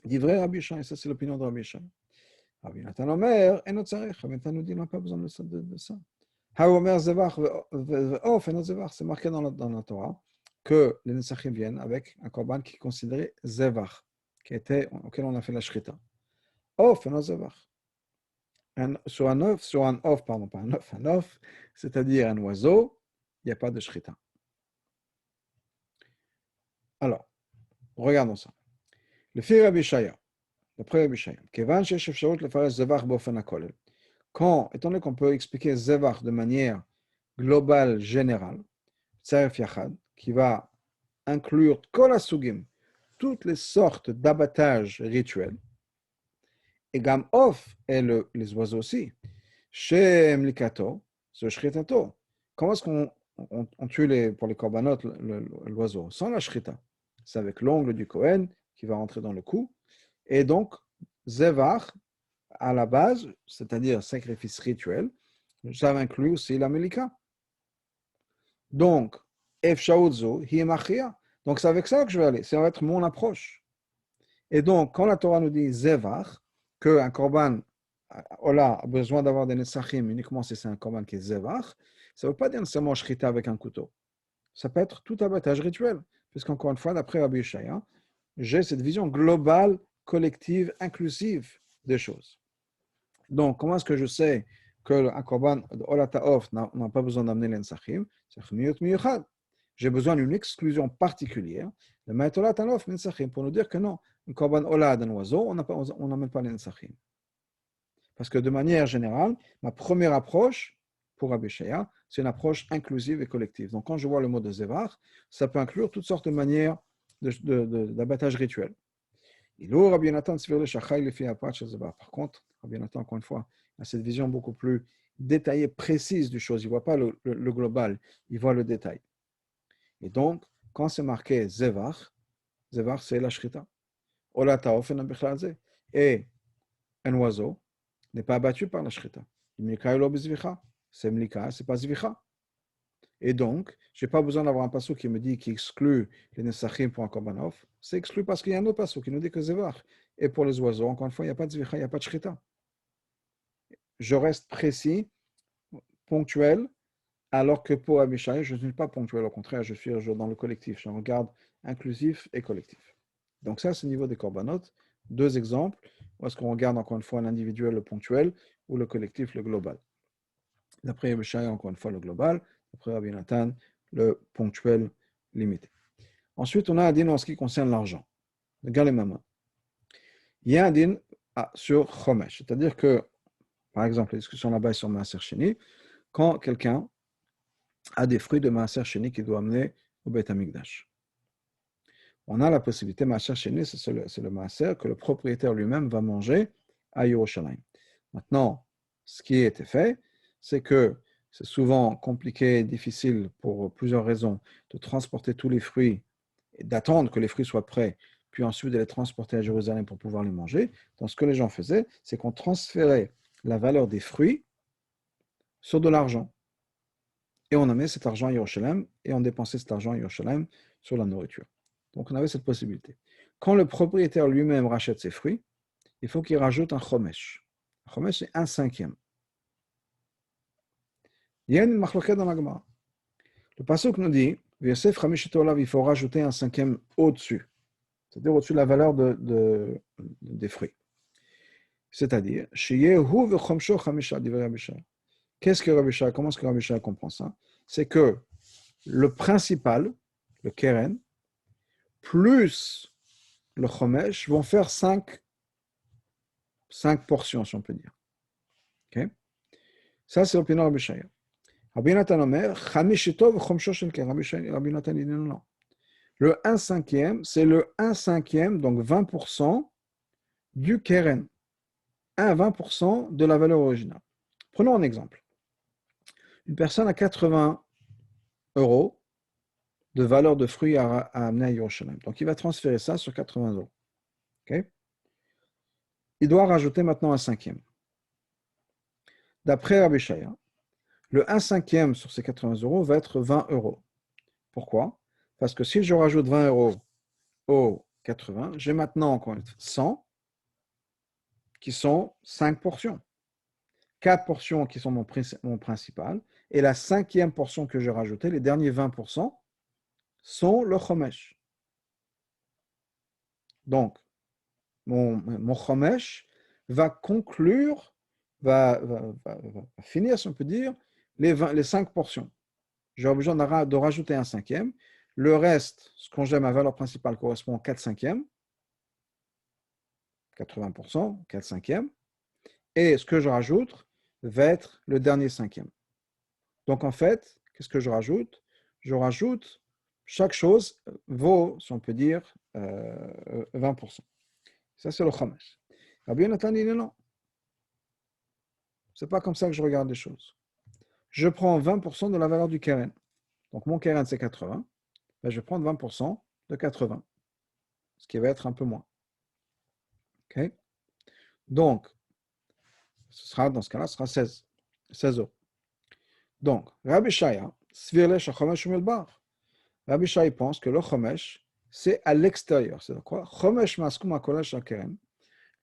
Dit vrai Rabbi Shai, ça c'est l'opinion de Rabbi Shai. Rabbi Nathan Omer, et notre sarech, Rabbi Nathan nous dit, on n'a pas besoin de ça. Omer Zevach, c'est marqué dans la Torah que les Nesachim viennent avec un korban qui est considéré Zevach, auquel on a fait la shrita. Off et not Zevach. Sur un off, c'est-à-dire un oiseau, il n'y a pas de shrita. Alors, regardons ça. Le fils Rabbi Shaya, d'après Rabbi Shaya, quand, étant donné qu'on peut expliquer Zevach de manière globale, générale, Tsaref Yachad, qui va inclure Kol Asugim, toutes les sortes d'abattage rituels, et Gam Of, et les oiseaux aussi, Shem Likato, ce Shritato. Comment est-ce qu'on tue pour les korbanot l'oiseau? Sans la Shrita. C'est avec l'ongle du Kohen qui va rentrer dans le cou. Et donc, Zevach, à la base, c'est-à-dire sacrifice rituel, ça inclut aussi la Melika. Donc, Efshaoudzo, Hiemachia. Donc, c'est avec ça que je vais aller. Ça va être mon approche. Et donc, quand la Torah nous dit Zevach, qu'un korban Ola a besoin d'avoir des Nesachim uniquement si c'est un korban qui est Zevach, ça ne veut pas dire nécessairement Shrita avec un couteau. Ça peut être tout abattage rituel. Puisqu'encore une fois, d'après Rabbi Shaya, j'ai cette vision globale, collective, inclusive des choses. Donc, comment est-ce que je sais qu'un korban Ola Ta'of n'a pas besoin d'amener les Nsachim? C'est Chmiyut Miyuchad. J'ai besoin d'une exclusion particulière, le Ma'at Ola Ta'of Nsachim, pour nous dire que non, un korban Ola d'un oiseau, on n'amène pas les Nsachim. Parce que de manière générale, ma première approche pour Rabbi Shaya, c'est une approche inclusive et collective. Donc, quand je vois le mot de Zevar, ça peut inclure toutes sortes de manières d'abattage rituel. Par contre, Rabbi Nathan, encore une fois, a cette vision beaucoup plus détaillée, précise du chose. Il ne voit pas le global, il voit le détail. Et donc, quand c'est marqué Zevar, Zevar c'est la Shrita. Et un oiseau n'est pas abattu par la Shrita. C'est Mlika, c'est pas Zvicha. Et donc, je n'ai pas besoin d'avoir un passage qui me dit qu'il exclut les Nesachim pour un Korbanov. C'est exclu parce qu'il y a un autre passage qui nous dit que Zevar. Et pour les oiseaux, encore une fois, il n'y a pas de Zvicha, il n'y a pas de Shrita. Je reste précis, ponctuel, alors que pour Abishai, je ne suis pas ponctuel. Au contraire, je suis dans le collectif. Je regarde inclusif et collectif. Donc ça, c'est au niveau des Korbanot. Deux exemples. Où est-ce qu'on regarde encore une fois l'individuel, le ponctuel, ou le collectif, le global. D'après Abishai, encore une fois, le global. D'après Rabbi Nathan, le ponctuel limité. Ensuite, on a un din en ce qui concerne l'argent. Regarde les mamans. Il y a un din sur Chomesh. C'est-à-dire que, par exemple, la discussion là-bas est sur Maaser Sheni, quand quelqu'un a des fruits de Maaser Sheni qu'il doit amener au Beit HaMikdash. On a la possibilité, Maaser Sheni, c'est le Maaser que le propriétaire lui-même va manger à Yerushalayim. Maintenant, ce qui a été fait, c'est que c'est souvent compliqué, difficile pour plusieurs raisons de transporter tous les fruits et d'attendre que les fruits soient prêts, puis ensuite de les transporter à Jérusalem pour pouvoir les manger. Donc, ce que les gens faisaient, c'est qu'on transférait la valeur des fruits sur de l'argent. Et on amenait cet argent à Yerushalayim et on dépensait cet argent à Yerushalayim sur la nourriture. Donc, on avait cette possibilité. Quand le propriétaire lui-même rachète ses fruits, il faut qu'il rajoute un chomesh. Un chomesh, c'est 1/5. Il y a une machloket dans la Gemara. Le pasuk nous dit, Yosef Chamishitolav, il faut rajouter 1/5 au-dessus, c'est-à-dire au-dessus de la valeur des fruits. C'est-à-dire, qu'est-ce que Rabbi Shai, comment est-ce que Rabbi Shai comprend ça? C'est que le principal, le keren, plus le chomesh vont faire 5 portions, si on peut dire. Okay? Ça, c'est l'opinion de Rabbi Shai. Rabbi Nathan Omer, Chamishitov chomsho shel keren. Rabbi Nathan dit non, non. Le 1/5, c'est le 1/5, donc 20% du keren. 20% de la valeur originale. Prenons un exemple. Une personne a 80 euros de valeur de fruits à amener à Yerushalayim. Donc, il va transférer ça sur 80 euros. Okay? Il doit rajouter maintenant 1/5. D'après Rabbi Shaya, le 1/5 sur ces 80 euros va être 20 euros. Pourquoi? Parce que si je rajoute 20 euros aux 80, j'ai maintenant encore 100 qui sont 5 portions. 4 portions qui sont mon principal, et la 5e portion que j'ai rajoutée, les derniers 20%, sont le chomesh. Donc, mon chomesh va conclure, va finir, si on peut dire, les 5 portions. J'aurai besoin de rajouter 1/5. Le reste, ce qu'on j'aime, ma valeur principale correspond au 4/5. 80%, 4/5. Et ce que je rajoute va être le dernier 5e. Donc, en fait, qu'est-ce que je rajoute? Je rajoute, chaque chose vaut, si on peut dire, 20%. Ça, c'est le chomesh. Rabbi Nathan dit non. Ce n'est pas comme ça que je regarde les choses. Je prends 20% de la valeur du keren. Donc, mon keren, c'est 80. Ben, je vais prendre 20% de 80, ce qui va être un peu moins. Okay? Donc, dans ce cas-là, ce sera 16 euros. Donc, Rabbi Shaya, Rabbi Shai pense que le chomesh, c'est à l'extérieur. C'est quoi? Chomesh maskum akolash keren.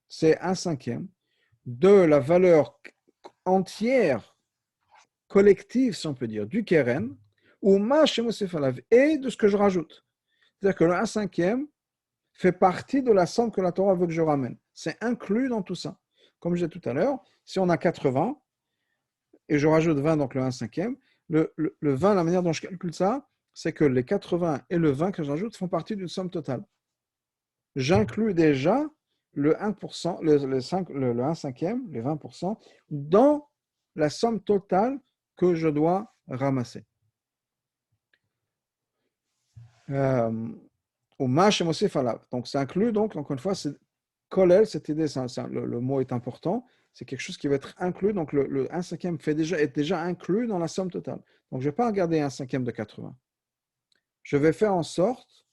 C'est 1/5 de la valeur entière, collective, si on peut dire, du keren, ou ma shemosefalav, et de ce que je rajoute. C'est-à-dire que le 1/5 fait partie de la somme que la Torah veut que je ramène. C'est inclus dans tout ça. Comme je disais tout à l'heure, si on a 80 et je rajoute 20, donc le 1/5, le 20, la manière dont je calcule ça, c'est que les 80 et le 20 que j'ajoute font partie d'une somme totale. J'inclus déjà le 1%, le 1/5, les 20%, dans la somme totale que je dois ramasser. Au mâche et mosif alav. Donc, ça inclut, donc, encore une fois, c'est kolel, cette idée, le mot est important, c'est quelque chose qui va être inclus, donc le 1/5 est déjà inclus dans la somme totale. Donc, je ne vais pas regarder 1/5 de 80. Je vais faire en sorte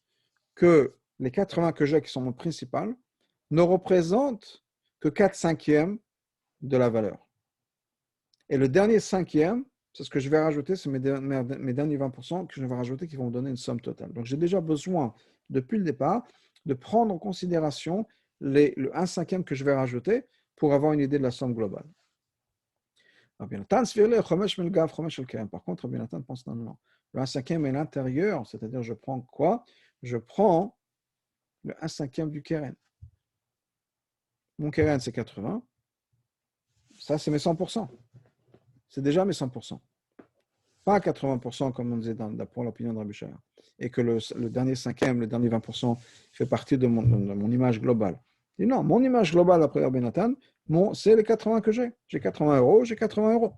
que les 80 que j'ai, qui sont mon principal, ne représentent que 4/5 de la valeur. Et le dernier 5e, c'est ce que je vais rajouter, c'est mes derniers 20% que je vais rajouter qui vont me donner une somme totale. Donc, j'ai déjà besoin, depuis le départ, de prendre en considération le 1/5 que je vais rajouter pour avoir une idée de la somme globale. Par contre, Rabbi Nathan pense non. Le 1/5 est l'intérieur, c'est-à-dire je prends quoi? Je prends le 1/5 du keren. Mon keren, c'est 80. Ça, c'est mes 100%. C'est déjà mes 100%. Pas 80% comme on disait pour l'opinion de Rabbi Shaya. Et que le dernier 5e, le dernier 20% fait partie de mon image globale. Et non, mon image globale après Rabbi Nathan, c'est les 80 que j'ai. J'ai 80 euros, j'ai 80 euros.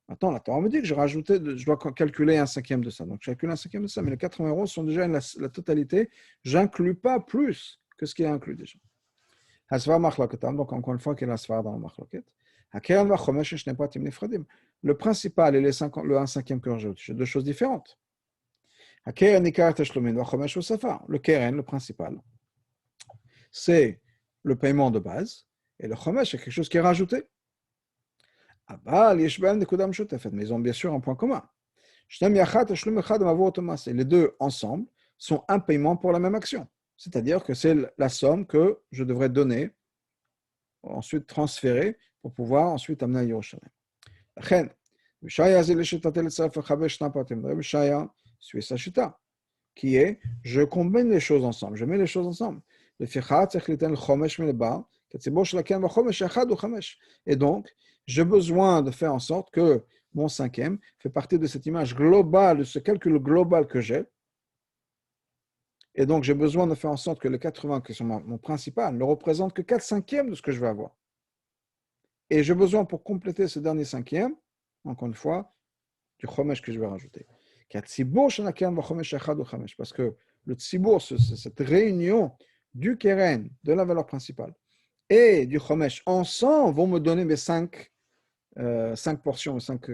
Attends, la Torah me dit que je dois calculer 1/5 de ça. Donc, je calcule 1/5 de ça, mais les 80 euros sont déjà la totalité. Je n'inclus pas plus que ce qui est inclus déjà. Donc, encore une fois, quelle est la svara dans la machloket? Le principal et le 1/5 que j'ajoute, c'est deux choses différentes. Le keren, le principal, c'est le paiement de base, et le chomesh, c'est quelque chose qui est rajouté. Mais ils ont bien sûr un point commun. Et les deux ensemble sont un paiement pour la même action. C'est-à-dire que c'est la somme que je devrais donner, ensuite transférer, pour pouvoir ensuite amener à Yerushalayim. Suit sa chita, qui est je combine les choses ensemble, je mets les choses ensemble. Et donc, j'ai besoin de faire en sorte que mon 5e fait partie de cette image globale, de ce calcul global que j'ai. Et donc, j'ai besoin de faire en sorte que les 80, qui sont mon principal, ne représentent que 4/5 de ce que je vais avoir. Et j'ai besoin, pour compléter ce dernier 5e, encore une fois, du chomesh que je vais rajouter. Parce que le tsibour, cette réunion du keren, de la valeur principale, et du chomesh, ensemble, vont me donner mes 5 portions, 5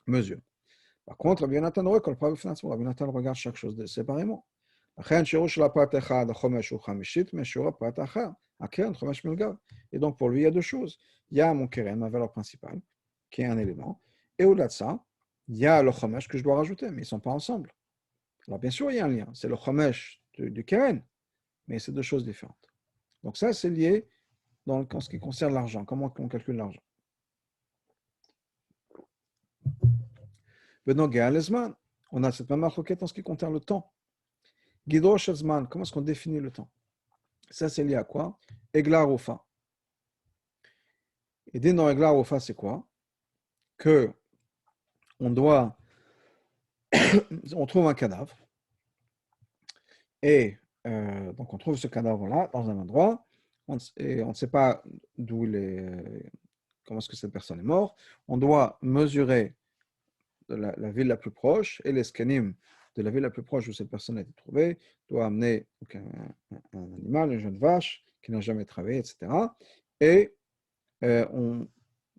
mesures. Par contre, Rabbi Nathan regarde chaque chose séparément. Et donc, pour lui, il y a deux choses. Il y a mon keren, ma valeur principale, qui est un élément, et au-delà de ça, il y a le chomesh que je dois rajouter, mais ils ne sont pas ensemble. Alors, bien sûr, il y a un lien. C'est le chomesh du keren, mais c'est deux choses différentes. Donc, ça, c'est lié en ce qui concerne l'argent. Comment on calcule l'argent? On a cette même requête en ce qui concerne le temps. Guido Shazman, comment est-ce qu'on définit le temps? Ça, c'est lié à quoi? Eglar Ofa. Et dit dans Eglar Ofa, c'est quoi? Que on trouve un cadavre, et donc on trouve ce cadavre-là dans un endroit, et on ne sait pas d'où comment est-ce que cette personne est morte. On doit mesurer la ville la plus proche, et les scanim de la ville la plus proche où cette personne a été trouvée, doit amener un animal, une jeune vache qui n'a jamais travaillé, etc. Et on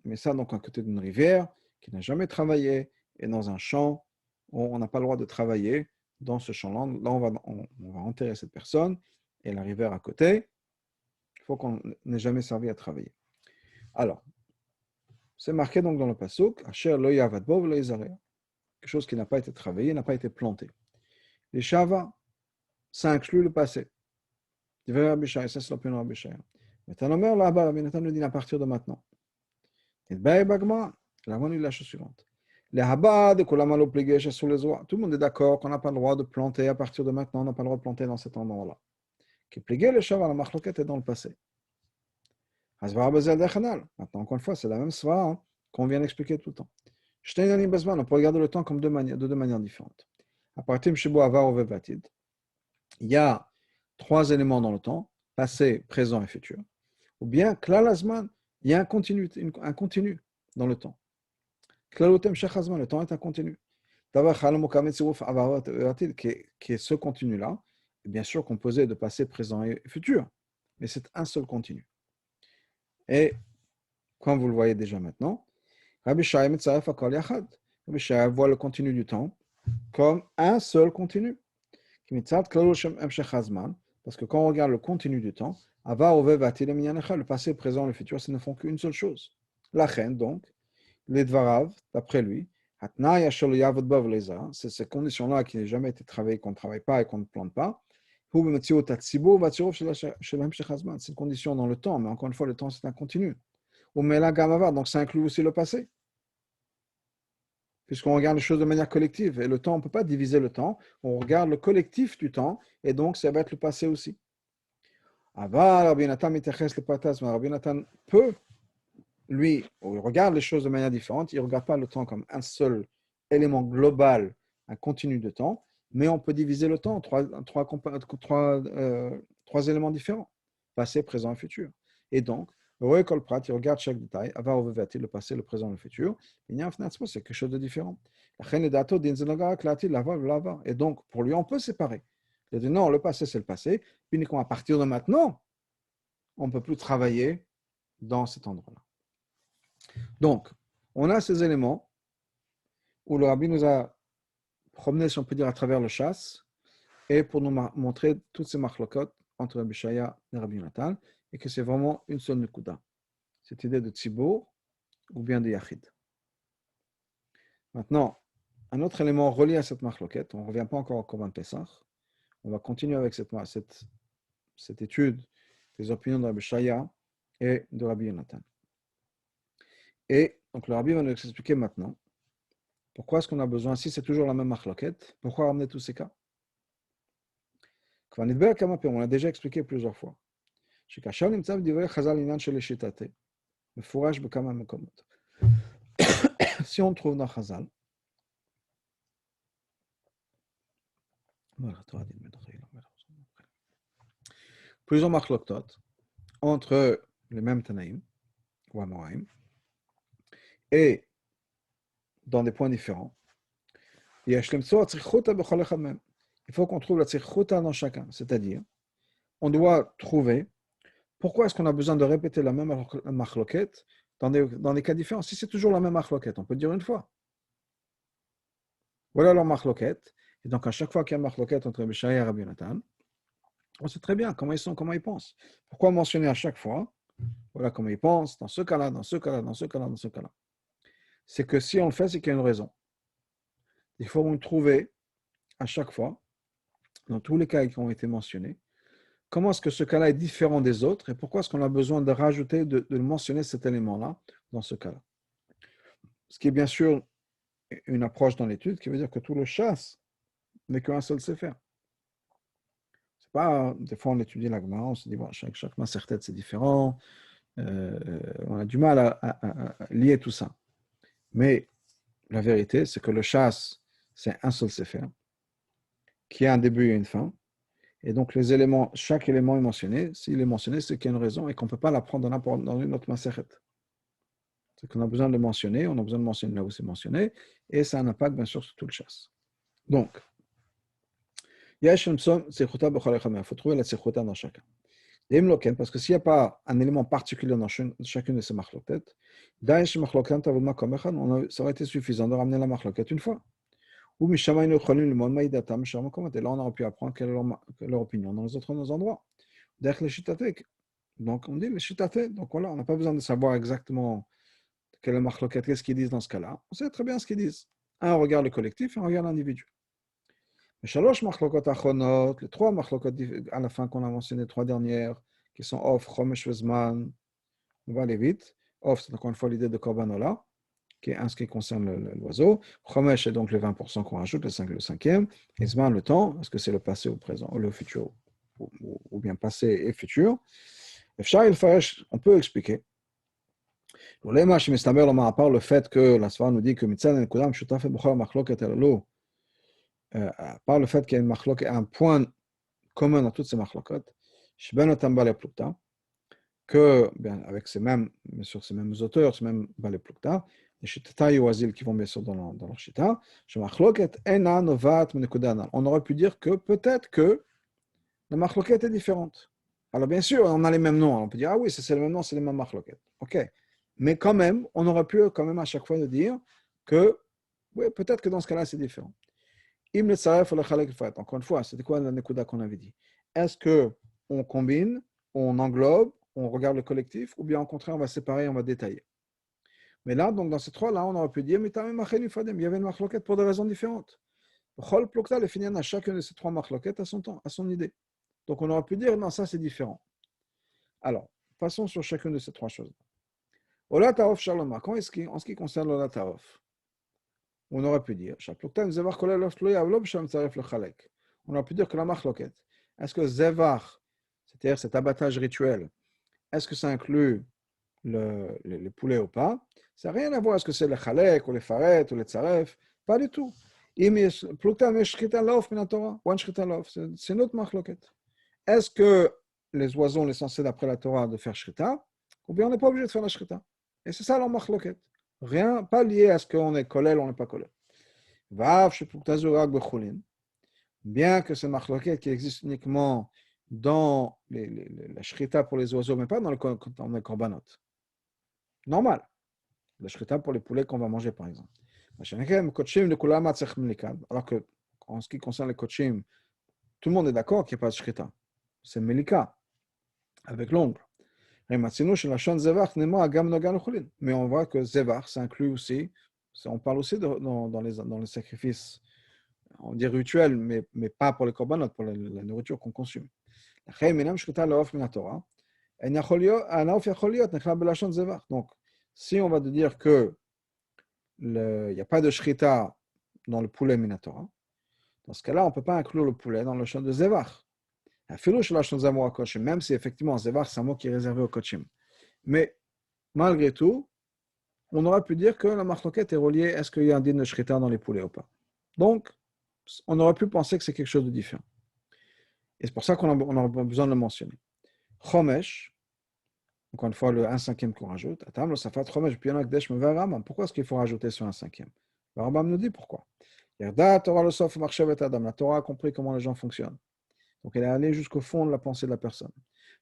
met ça donc à côté d'une rivière qui n'a jamais travaillé, et dans un champ où on n'a pas le droit de travailler. Dans ce champ-là, on va enterrer cette personne, et la rivière à côté, il faut qu'on n'ait jamais servi à travailler. Alors, c'est marqué donc dans le pasuk, Asher lo yavad bo velo yizareh, quelque chose qui n'a pas été travaillé, n'a pas été planté. Les shava, ça inclut le passé. Ça, c'est l'opinion de Rabbi Shaya. Maintenant, là-bas, Rabbi Nathan nous dit à partir de maintenant. Et Bagma, la la chose suivante. Tout le monde est d'accord qu'on n'a pas le droit de planter à partir de maintenant, on n'a pas le droit de planter dans cet endroit-là. Qui pléguait le shava, la marloquette est dans le passé. Maintenant, encore une fois, c'est la même svara hein, qu'on vient d'expliquer tout le temps. On peut regarder le temps comme de deux manières différentes. À partir de Shebo Avar Ove Vatid, il y a trois éléments dans le temps, passé, présent et futur. Ou bien, Klal Azman, il y a un continu dans le temps. Klalotem Shechazman, le temps est un continu. Qui est ce continu-là, bien sûr composé de passé, présent et futur, mais c'est un seul continu. Et comme vous le voyez déjà maintenant, Rabbi Shai Metzaref Akol Yachad. Rabbi Shai voit le continu du temps comme un seul continu. Parce que quand on regarde le continu du temps, le passé, le présent, le futur, ça ne font qu'une seule chose. La reine, donc, les dvarav, d'après lui, c'est ces conditions-là qui n'ont jamais été travaillées, qu'on ne travaille pas et qu'on ne plante pas. C'est une condition dans le temps, mais encore une fois, le temps, c'est un continu. Donc ça inclut aussi le passé. Puisqu'on regarde les choses de manière collective. Et le temps, on ne peut pas diviser le temps. On regarde le collectif du temps, et donc ça va être le passé aussi. Rabbi Nathan peut, lui, il regarde les choses de manière différente. Il ne regarde pas le temps comme un seul élément global, un continu de temps, mais on peut diviser le temps en trois éléments différents, passé, présent et futur. Et donc, il regarde chaque détail, le passé, le présent, le futur. C'est quelque chose de différent. Et donc, pour lui, on peut séparer. Il dit non, le passé, c'est le passé. Uniquement à partir de maintenant, on ne peut plus travailler dans cet endroit-là. Donc, on a ces éléments où le rabbi nous a promené, si on peut dire, à travers le chasse, et pour nous montrer toutes ces machlokot entre Rabbi Shaya et Rabbi Nathan, et que c'est vraiment une seule nekuda. Cette idée de tzibur ou bien de yachid. Maintenant, un autre élément relié à cette machloket, on ne revient pas encore au Korban Pesach, on va continuer avec cette étude des opinions de Rabbi Shaya et de Rabbi Nathan. Et donc le rabbi va nous expliquer maintenant pourquoi est-ce qu'on a besoin, si c'est toujours la même machloket, pourquoi ramener tous ces cas. On l'a déjà expliqué plusieurs fois. Si on trouve dans Chazal, plusieurs machloketot entre les mêmes Tanaïm ou Amoraïm et dans des points différents, il faut qu'on trouve la tzrichuta dans chacun, c'est-à-dire on doit trouver pourquoi est-ce qu'on a besoin de répéter la même machloket dans des cas différents. Si c'est toujours la même machloket, on peut dire une fois. Voilà leur machloket. Et donc, à chaque fois qu'il y a un machloket entre Rabbi Shaya et Rabbi Nathan, on sait très bien comment ils sont, comment ils pensent. Pourquoi mentionner à chaque fois, voilà comment ils pensent, dans ce cas-là, dans ce cas-là, dans ce cas-là, dans ce cas-là. C'est que si on le fait, c'est qu'il y a une raison. Il faut trouver à chaque fois, dans tous les cas qui ont été mentionnés, comment est-ce que ce cas-là est différent des autres et pourquoi est-ce qu'on a besoin de rajouter, de mentionner cet élément-là dans ce cas-là. Ce qui est bien sûr une approche dans l'étude qui veut dire que tout le chasse n'est qu'un seul sefer. C'est pas, des fois on étudie la Gemara, on se dit, bon, chaque maserhet c'est différent, on a du mal à lier tout ça. Mais la vérité, c'est que le chasse, c'est un seul sefer qui a un début et une fin. Et donc, les éléments, chaque élément est mentionné. S'il est mentionné, c'est qu'il y a une raison et qu'on ne peut pas l'apprendre dans une autre maseret. C'est qu'on a besoin de le mentionner, on a besoin de mentionner là où c'est mentionné, et ça a un impact, bien sûr, sur tout le chasse. Donc, il faut trouver la tzrichuta dans chacun. Parce que s'il n'y a pas un élément particulier dans chacune de ces machloket, ça aurait été suffisant de ramener la machloket une fois. Et là, on aurait pu apprendre quelle est leur opinion dans les autres endroits. Donc, on dit les shitaté. Donc, voilà, on n'a pas besoin de savoir exactement quelle est la machloket, qu'est-ce qu'ils disent dans ce cas-là. On sait très bien ce qu'ils disent. Un regarde le collectif et un regarde l'individu. Les trois machlokot à la fin qu'on a mentionné, les trois dernières, qui sont Off, Chomesh, Vezman, on va aller vite. Off, c'est encore une fois l'idée de Korbanola, qui est ce qui concerne l'oiseau. Chomesh est donc les 20% qu'on rajoute, le cinquième. Et Zman, le temps, est-ce que c'est le passé ou le présent, ou le futur, ou bien passé et futur. On peut expliquer. À part le fait que la Svara nous dit que à part le fait qu'il y a une machlok, un point commun dans toutes ces machlokot, que, bien, avec bien sûr, ces mêmes auteurs, ces mêmes balei plukta, les shitata yoazil qui vont bien sûr dans leur shita, on aurait pu dire que peut-être que la machloket est différente. Alors bien sûr, on a les mêmes noms. On peut dire, ah oui, c'est le même nom, c'est les mêmes machloket. Ok. Mais quand même, on aurait pu quand même à chaque fois dire que, oui, peut-être que dans ce cas-là, c'est différent. Im le tsaref ou le chalek le fait. Encore une fois, c'était quoi la nekuda qu'on avait dit? Est-ce que on combine, on englobe, on regarde le collectif, ou bien au contraire, on va séparer, on va détailler? Mais là, donc dans ces trois-là, on aurait pu dire, mais il y avait une machloket pour des raisons différentes. Chol plukta le finir à chacune de ces trois machloket à son temps, à son idée. Donc on aurait pu dire, non, ça c'est différent. Alors, passons sur chacune de ces trois choses. Ola Taof Shalom, en ce qui concerne l'Ola Taof, on aurait pu dire, on aurait pu dire que la machloket, est-ce que Zevar, c'est-à-dire cet abattage rituel, est-ce que ça inclut les poulets ou pas? Ça n'a rien à voir, est-ce que c'est le chalek, ou les faret, ou les tsaref? Pas du tout. C'est une autre machloket. Est-ce que les oiseaux, on est censé, d'après la Torah, de faire shrita, ou bien on n'est pas obligé de faire la shrita? Et c'est ça leur machloket. Rien, pas lié à ce qu'on est kolel ou on n'est pas kolel. Bien que ce machloket qui existe uniquement dans la shrita pour les oiseaux, mais pas dans les korbanot. Normal. La shrita pour les poulets qu'on va manger, par exemple. Alors que, en ce qui concerne les kochim, tout le monde est d'accord qu'il n'y a pas de shrita. C'est melika, avec l'ongle. Mais on voit que zevach, ça inclut aussi, on parle aussi dans les sacrifices, on dit rituels, mais pas pour les korbanot, pour la nourriture qu'on consomme. Donc, si on va dire que il n'y a pas de shrita dans le poulet minatora, dans ce cas-là, on ne peut pas inclure le poulet dans le champ de zevach. Même si effectivement zevach, c'est un mot qui est réservé au kochim. Mais malgré tout, on aurait pu dire que la marloquette est reliée, est-ce qu'il y a un din de shrita dans les poulets ou pas. Donc, on aurait pu penser que c'est quelque chose de différent. Et c'est pour ça qu'on a besoin de le mentionner. Chomesh, encore une fois, le 1/5 qu'on rajoute. Pourquoi est-ce qu'il faut rajouter sur 1/5? Le Rambam nous dit pourquoi. La Torah a compris comment les gens fonctionnent. Donc, elle est allée jusqu'au fond de la pensée de la personne.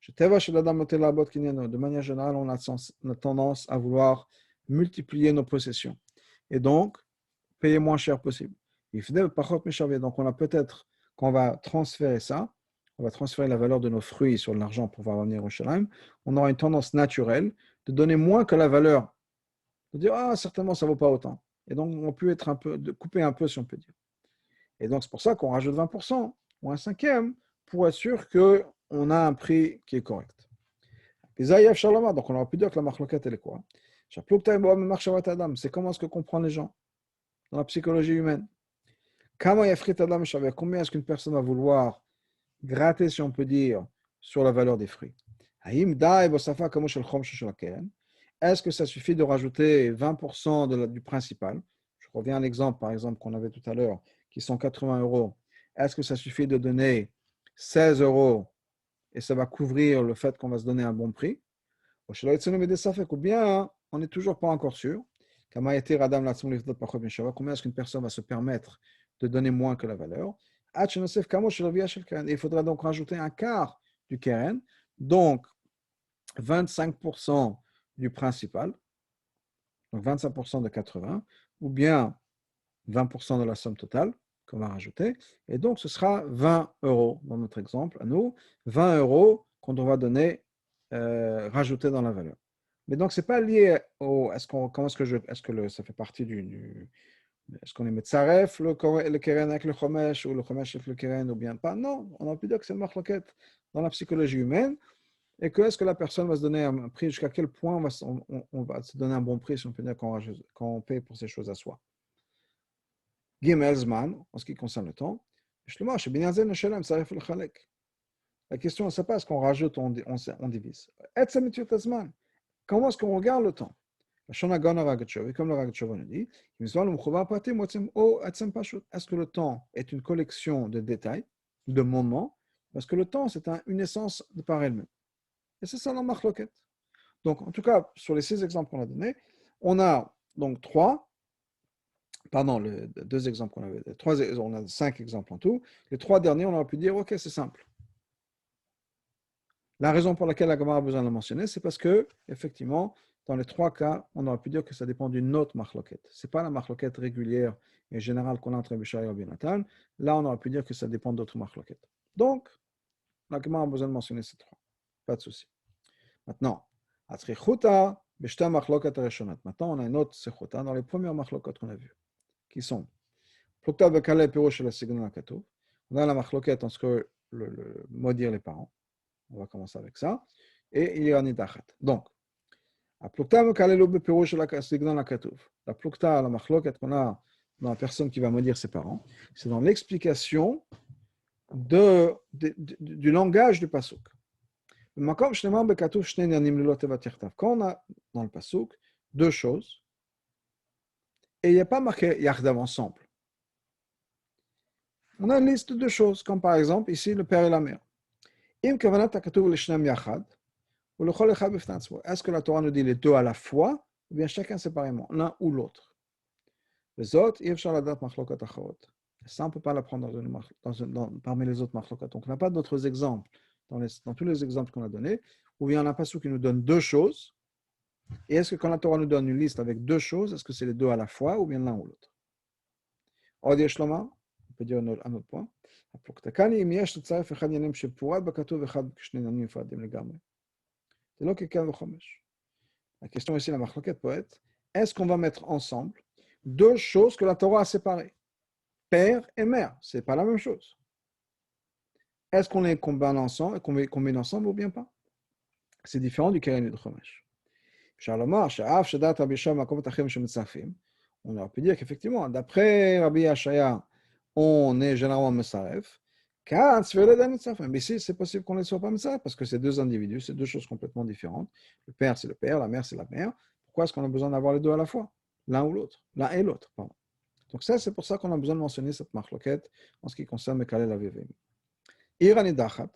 De manière générale, on a tendance à vouloir multiplier nos possessions. Et donc, payer moins cher possible. Donc, on a peut-être qu'on va transférer ça, on va transférer la valeur de nos fruits sur l'argent pour pouvoir revenir au Shalom. On aura une tendance naturelle de donner moins que la valeur. De dire, ah, certainement, ça ne vaut pas autant. Et donc, on peut être de couper un peu, si on peut dire. Et donc, c'est pour ça qu'on rajoute 20% ou 1/5 pour être sûr qu'on a un prix qui est correct. Donc, on aurait pu dire que la marloquette, elle est quoi? C'est comment est-ce que comprennent les gens dans la psychologie humaine. Combien est-ce qu'une personne va vouloir gratter, si on peut dire, sur la valeur des fruits? Est-ce que ça suffit de rajouter 20% du principal? Je reviens à l'exemple, par exemple, qu'on avait tout à l'heure, qui sont 80 €. Est-ce que ça suffit de donner 16 € et ça va couvrir le fait qu'on va se donner un bon prix? Ou bien, on n'est toujours pas encore sûr. Combien est-ce qu'une personne va se permettre de donner moins que la valeur? Il faudra donc rajouter un quart du keren, donc 25% du principal, donc 25% de 80, ou bien 20% de la somme totale qu'on va rajouter, et donc ce sera 20 € dans notre exemple, à nous, 20 € qu'on devra donner, rajouter dans la valeur. Mais donc, ce n'est pas lié au. Ça fait partie est-ce qu'on est Metzaref, le Keren avec le Chomesh, ou le Chomesh avec le Keren, ou bien pas? Non, on a pu dire que c'est une marloquette dans la psychologie humaine, et que est-ce que la personne va se donner un prix, jusqu'à quel point on va se donner un bon prix, si on peut dire, quand on paye pour ces choses à soi. Gimel Zman, en ce qui concerne le temps, La question, c'est pas est-ce qu'on rajoute ou on divise. Comment est-ce qu'on regarde le temps? Comme le Ragatchover nous dit, est-ce que le temps est une collection de détails, de moments? Parce que le temps, c'est une essence de par elle-même. Et c'est ça la marloquette. Donc, en tout cas, sur les 6 exemples qu'on a donnés, on a donc deux exemples qu'on avait, on a 5 exemples en tout. Les 3 derniers, on aurait pu dire, ok, c'est simple. La raison pour laquelle la Gemara a besoin de le mentionner, c'est parce que, effectivement, dans les 3 cas, on aurait pu dire que ça dépend d'une autre marloquette. Ce n'est pas la marloquette régulière et générale qu'on a entre Bishai et Rabbi Nathan. Là, on aurait pu dire que ça dépend d'autres marloquettes. Donc, la Gemara a besoin de mentionner ces 3. Pas de souci. Maintenant, maintenant, on a une autre sechuta dans les premières marloquettes qu'on a vues, qui sont Plukta Bekale Pirosh la Signon Akato. On a la marloquette en ce que le maudire les parents. On va commencer avec ça. Et il y a un idachat. Donc, la Plukta Bekale Lobe Pirosh la Signon Akato. La Plukta, la marloquette qu'on a dans la personne qui va maudire ses parents, c'est dans l'explication du langage du pasuk. Quand on a dans le pasuk 2 choses, et il n'y a pas marqué Yachdav ensemble. On a une liste de 2 choses, comme par exemple ici le père et la mère. Est-ce que la Torah nous dit les 2 à la fois, ou bien chacun séparément, l'un ou l'autre? Ça, on ne peut pas l'apprendre parmi les autres marlokat. Donc, on n'a pas d'autres exemples dans tous les exemples qu'on a donnés, où il y en a un passage qui nous donne 2 choses. Et est-ce que quand la Torah nous donne une liste avec 2 choses, est-ce que c'est les 2 à la fois ou bien l'un ou l'autre? On peut dire un autre point. La question ici, la marloquette peut être, est-ce qu'on va mettre ensemble 2 choses que la Torah a séparées? Père et mère, ce n'est pas la même chose. Est-ce qu'on les combine ensemble ou bien pas? C'est différent du Keren et du Chomesh. On aurait pu dire qu'effectivement, d'après Rabbi Yashaya, on est généralement Mesaref. Mais ici, c'est possible qu'on ne soit pas Mesaref parce que c'est 2 individus, c'est 2 choses complètement différentes. Le père, c'est le père, la mère, c'est la mère. Pourquoi est-ce qu'on a besoin d'avoir les 2 à la fois? L'un ou l'autre, l'un et l'autre, pardon. Donc ça, c'est pour ça qu'on a besoin de mentionner cette marloquette en ce qui concerne le Kalel Avivim. Irani Dachat,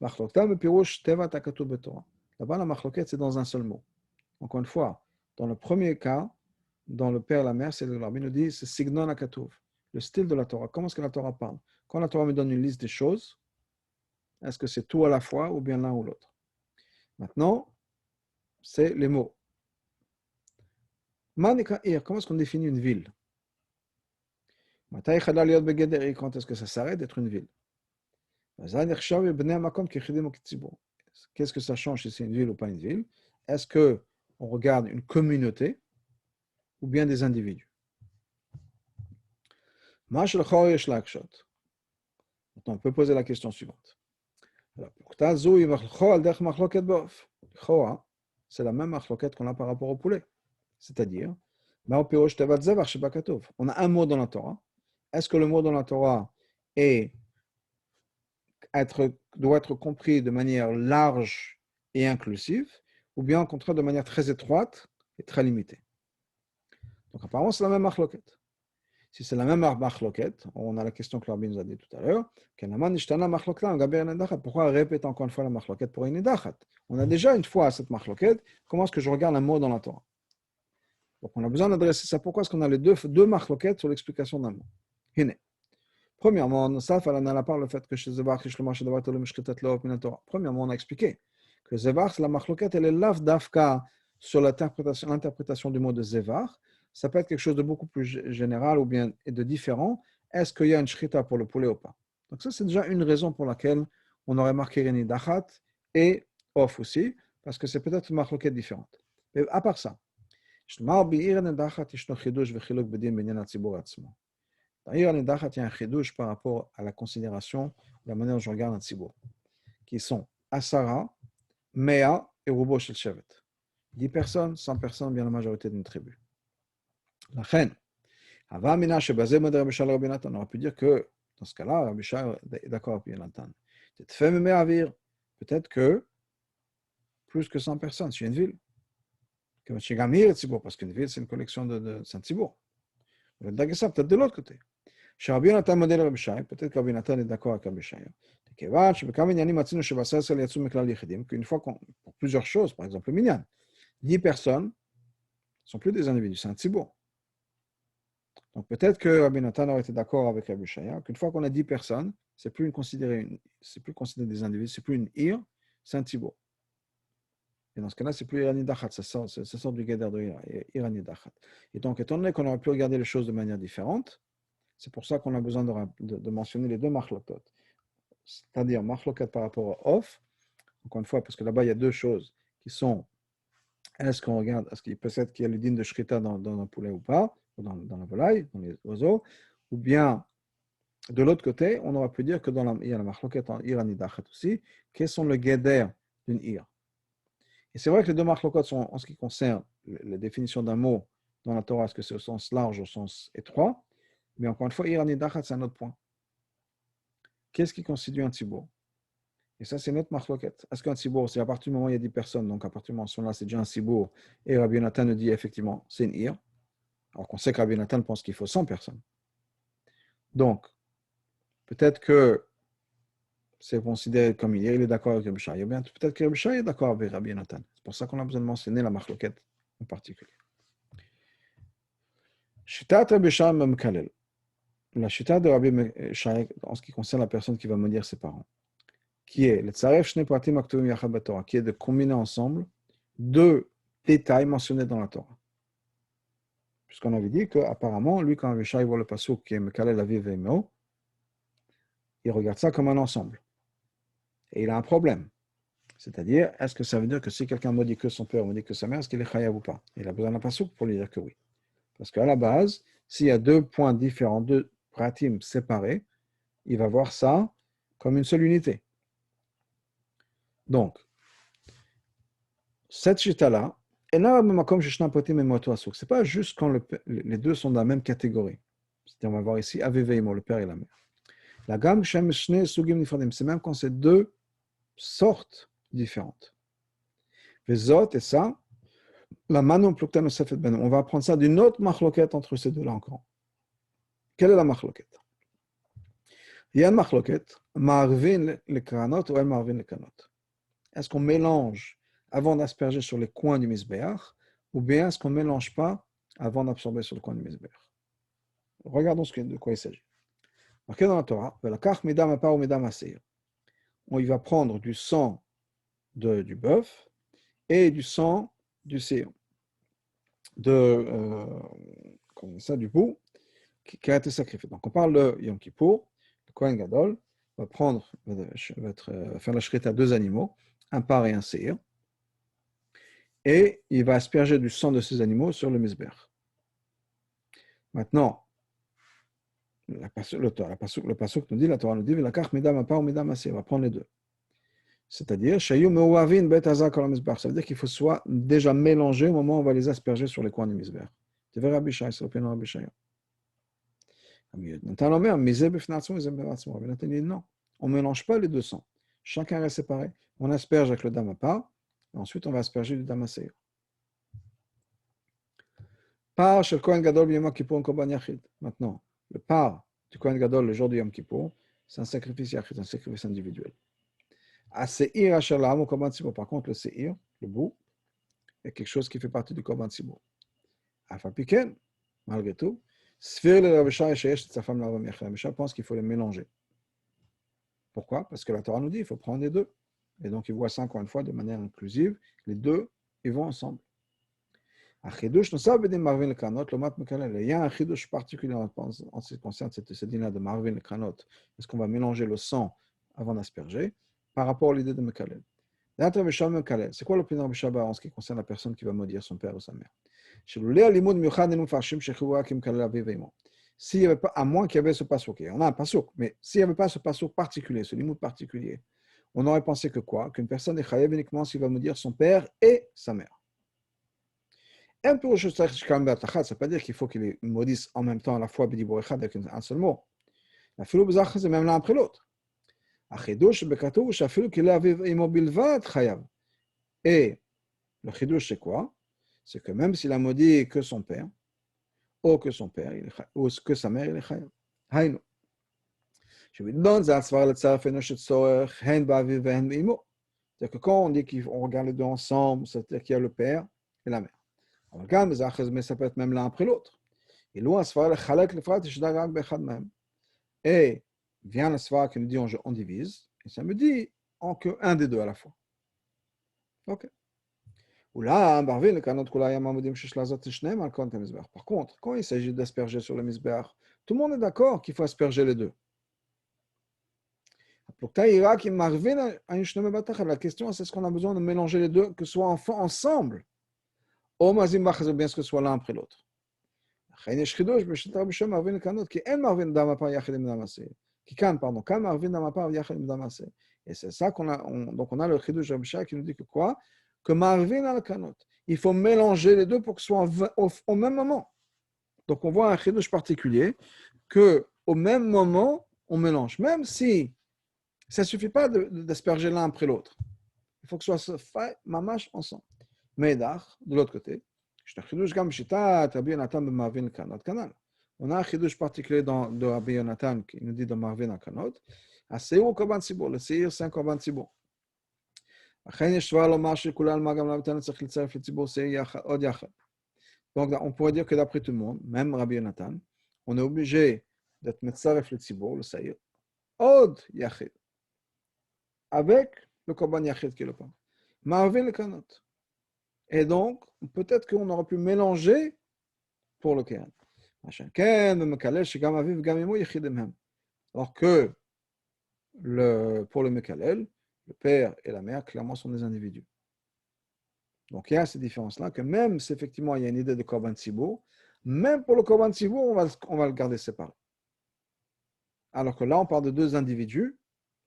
marloquetta me pirouche teva takatu betorah. Là-bas, la marloquette, c'est dans un seul mot. Encore une fois, dans le premier cas, dans le père et la mère, c'est le Rabbi nous dit, c'est signon akatuv, le style de la Torah. Comment est-ce que la Torah parle? Quand la Torah me donne une liste des choses, est-ce que c'est tout à la fois ou bien l'un ou l'autre? Maintenant, c'est les mots. Manika ir, comment est-ce qu'on définit une ville? Quand est-ce que ça s'arrête d'être une ville? Qu'est-ce que ça change si c'est une ville ou pas une ville? Est-ce qu'on regarde une communauté ou bien des individus? Maintenant, on peut poser la question suivante. C'est la même marloquette qu'on a par rapport au poulet. C'est-à-dire, on a un mot dans la Torah. Est-ce que le mot dans la Torah doit être compris de manière large et inclusive, ou bien au contraire de manière très étroite et très limitée? Donc apparemment, c'est la même marloquette. Si c'est la même marloquette, on a la question que l'Arbi nous a dit tout à l'heure, pourquoi répéter encore une fois la marloquette pour une idachat? On a déjà une fois cette marloquette, comment est-ce que je regarde un mot dans la Torah? Donc on a besoin d'adresser ça. Pourquoi est-ce qu'on a les deux marloquettes sur l'explication d'un mot? Premièrement, on a parlé le fait que chez Zevach, premièrement, on a expliqué que Zevach, la marloquette, elle est lav d'afka sur l'interprétation du mot de Zevach. Ça peut être quelque chose de beaucoup plus général ou bien de différent. Est-ce qu'il y a une shrita pour le poulet ou pas? Donc ça, c'est déjà une raison pour laquelle on aurait marqué Reni Dachat et Off aussi, parce que c'est peut-être une marloquette différente. Mais à part ça, dans Irani Dachat, il y a un chidouche par rapport à la considération, la manière dont je regarde un tzibour, qui sont Asara, Mea et Rubo Shel Shevet. 10 personnes, 100 personnes, bien la majorité d'une tribu. La reine, on aurait pu dire que dans ce cas-là, Rabbi Shai est d'accord avec Rabbi Nathan. Peut-être que plus que 100 personnes, c'est une ville. Parce qu'une ville, c'est une collection de Saint-Thibault. Peut-être de l'autre côté. Peut-être que Rabbi Nathan est d'accord avec Rabbi Shaya. Qu'une fois pour plusieurs choses, par exemple le minyan, 10 personnes ne sont plus des individus, c'est un tzibur. Donc peut-être que Rabbi Nathan aurait été d'accord avec Rabbi Shaya, qu'une fois qu'on a 10 personnes, c'est plus considéré des individus, c'est plus une ir, c'est un tzibur. Et dans ce cas-là, c'est plus Irani Dachat, ça sort du Geder de Irani Dachat. Et donc, étant donné qu'on aurait pu regarder les choses de manière différente, c'est pour ça qu'on a besoin de mentionner les deux marlokot. C'est-à-dire marlokot par rapport à off, encore une fois, parce que là-bas, il y a deux choses qui sont, est-ce qu'on regarde, est-ce qu'il peut-être qu'il y a le din de shrita dans un poulet ou pas, ou dans la volaille, dans les oiseaux, ou bien, de l'autre côté, on aurait pu dire que il y a la marloket en Irani Dachat aussi, quels sont le Geder d'une ir. Et c'est vrai que les deux marlokots sont, en ce qui concerne la définition d'un mot dans la Torah, est-ce que c'est au sens large ou au sens étroit? Mais encore une fois, Irani Dachat, c'est un autre point. Qu'est-ce qui constitue un tzibour? Et ça, c'est notre marloquette. Est-ce qu'un tzibour, c'est à partir du moment où il y a 10 personnes, donc à partir du moment où là, c'est déjà un tzibour, et Rabbi Nathan nous dit effectivement, c'est une ir, alors qu'on sait que Rabbi Nathan pense qu'il faut 100 personnes. Donc, peut-être que c'est considéré comme une ir, il est d'accord avec Rabbi Shaya. Bien, peut-être que Rabbi Shaya est d'accord avec Rabbi Nathan. C'est pour ça qu'on a besoin de mentionner la marloquette en particulier. Shitat Rabbi Shaya Memkalel. La chita de Rabbi Shaya, en ce qui concerne la personne qui va maudire ses parents, qui est le tzaref shne pratim aktuvim yachad b'Torah, qui est de combiner ensemble deux détails mentionnés dans la Torah. Puisqu'on avait dit qu'apparemment, lui, quand Rabbi Shaya voit le pasuk qui est Mekalel aviv ve'imo, il regarde ça comme un ensemble. Et il a un problème. C'est-à-dire, est-ce que ça veut dire que si quelqu'un maudit que son père, maudit que sa mère, est-ce qu'il est chayav ou pas? Il a besoin d'un pasuk pour lui dire que oui. Parce qu'à la base, s'il y a deux points différents, deux pratim séparés, il va voir ça comme une seule unité. Donc, cette chita-là, ce n'est pas juste quand les deux sont dans la même catégorie. C'est-à-dire, on va voir ici Aveveimo, le père et la mère. La gamme Shem Shne Sugim Nifradim, c'est même quand c'est deux sortes différentes. Vezot et ça, la Manon Pluktan Osefet Ben, on va apprendre ça d'une autre machloket entre ces deux-là encore. Quelle est la machloket? Il y a une machloket, Marvin le Kranot ou El Marvin le Kranot. Est-ce qu'on mélange avant d'asperger sur les coins du misbéach, ou bien est-ce qu'on ne mélange pas avant d'absorber sur le coin du misbéach? Regardons de quoi il s'agit. Marqué dans la Torah, on y va prendre du sang du bœuf et du sang du séon, du bou qui a été sacrifié. Donc on parle de Yom Kippour, le Kohen Gadol va faire la shrita à deux animaux, un par et un séir, et il va asperger du sang de ces animaux sur le misbéach. Maintenant, le pasuk nous dit, la Torah nous dit, on va prendre les deux. C'est-à-dire, ça veut dire qu'il faut soit déjà mélangé au moment où on va les asperger sur les coins du misbéach. Tu verras Rabbi Shaya, c'est l'opinion de Rabbi Shaya. Nathan dit non, on ne mélange pas les deux sangs. Chacun reste séparé. On asperge avec le dam à part, et ensuite on va asperger du dam à seir. Par shel Kohen Gadol b'Yom Kippour en korban yachid. Maintenant, le par du Kohen Gadol le jour du Yom Kippour, c'est un sacrifice yachid, un sacrifice individuel. À seir asher la'am au korban tzibur. Par contre, le seir, le bout, est quelque chose qui fait partie du korban tzibur. Afal piken, malgré tout, Sfir le Rabbi Shaya sheyesh sa femme la Rabbi Shaya pense qu'il faut les mélanger. Pourquoi? Parce que la Torah nous dit qu'il faut prendre les deux. Et donc, il voit ça encore une fois de manière inclusive. Les deux, ils vont ensemble. Il y a un chidouche particulier en ce qui concerne ce dîner de Marvin le Kranot. Est-ce qu'on va mélanger le sang avant d'asperger par rapport à l'idée de Mekalel? C'est quoi l'opinion de Rabbi Shaya en ce qui concerne la personne qui va maudire son père ou sa mère? S'il n'y avait pas, à moins qu'il y avait ce passouk, on a un passouk, mais s'il n'y avait pas ce passouk particulier, ce limoud particulier, on aurait pensé que quoi? Qu'une personne est chayav uniquement s'il va maudire son père et sa mère. Ça ne veut pas dire qu'il faut qu'il les maudisse en même temps à la fois avec un seul mot. La philo c'est même l'un après l'autre. החידוש בכתוב שאפילו כי לאביו עמו בלבד חייב. Et le chidouche, c'est quoi? C'est que même s'il a maudit que son père, ou que son père, ou que sa mère, il est chayav. Haïnou. Je lui donne ça, c'est le tsaref et noche tzorech, hen ba'aviv et hen b'imo. C'est-à-dire que quand on dit qu'on regarde les deux ensemble, c'est-à-dire qu'il y a le père et la mère. Alors, regarde, mais ça peut être même l'un après l'autre. Et loin, c'est le chalek le frat, et je d'agag bechad même. Et vient le svar qui nous dit on divise, et ça me dit en que un des deux à la fois. Ok. Par contre, quand il s'agit d'asperger sur le misbéach, tout le monde est d'accord qu'il faut asperger les deux. La question, c'est est-ce qu'on a besoin de mélanger les deux, que ce soit ensemble, ou bien que ce soit l'un après l'autre. Et c'est ça qu'on a. Donc on a le chidoush Rabbi qui nous dit que quoi? Que Marvin al kanot. Il faut mélanger les deux pour que ce soit au même moment. Donc on voit un chidoush particulier que au même moment on mélange, même si ça ne suffit pas d'asperger l'un après l'autre. Il faut que ce soit fait mamash ensemble. Mais de l'autre côté, on a un chidoush particulier de Rabbi Yonatan qui nous dit de Marvin al kanot. הסיור הוא קורבן ציבור, לשעיר c'est un קורבן ציבור. לכן יש שווה לומר שכלל מה גם למתן צריך לצרף לציבור שעיר עוד יחד. Donc on pourrait dire que d'après tout le monde, même Rabbi Yonatan, on est obligé d'être מצרף לציבור, le שעיר, עוד יחד, avec le קורבן יחד qui est le pain. מערבין לקנות. Et donc, peut-être qu'on aurait pu mélanger pour le קרן. מה שכן, ומקלל שגם אביו וגם אמו יחידים הם. Alors que pour le Mekalel, le père et la mère, clairement, sont des individus. Donc, il y a cette différence-là, que même si effectivement il y a une idée de Korban Tzibour, même pour le Korban Tzibour, on va le garder séparé. Alors que là, on parle de deux individus.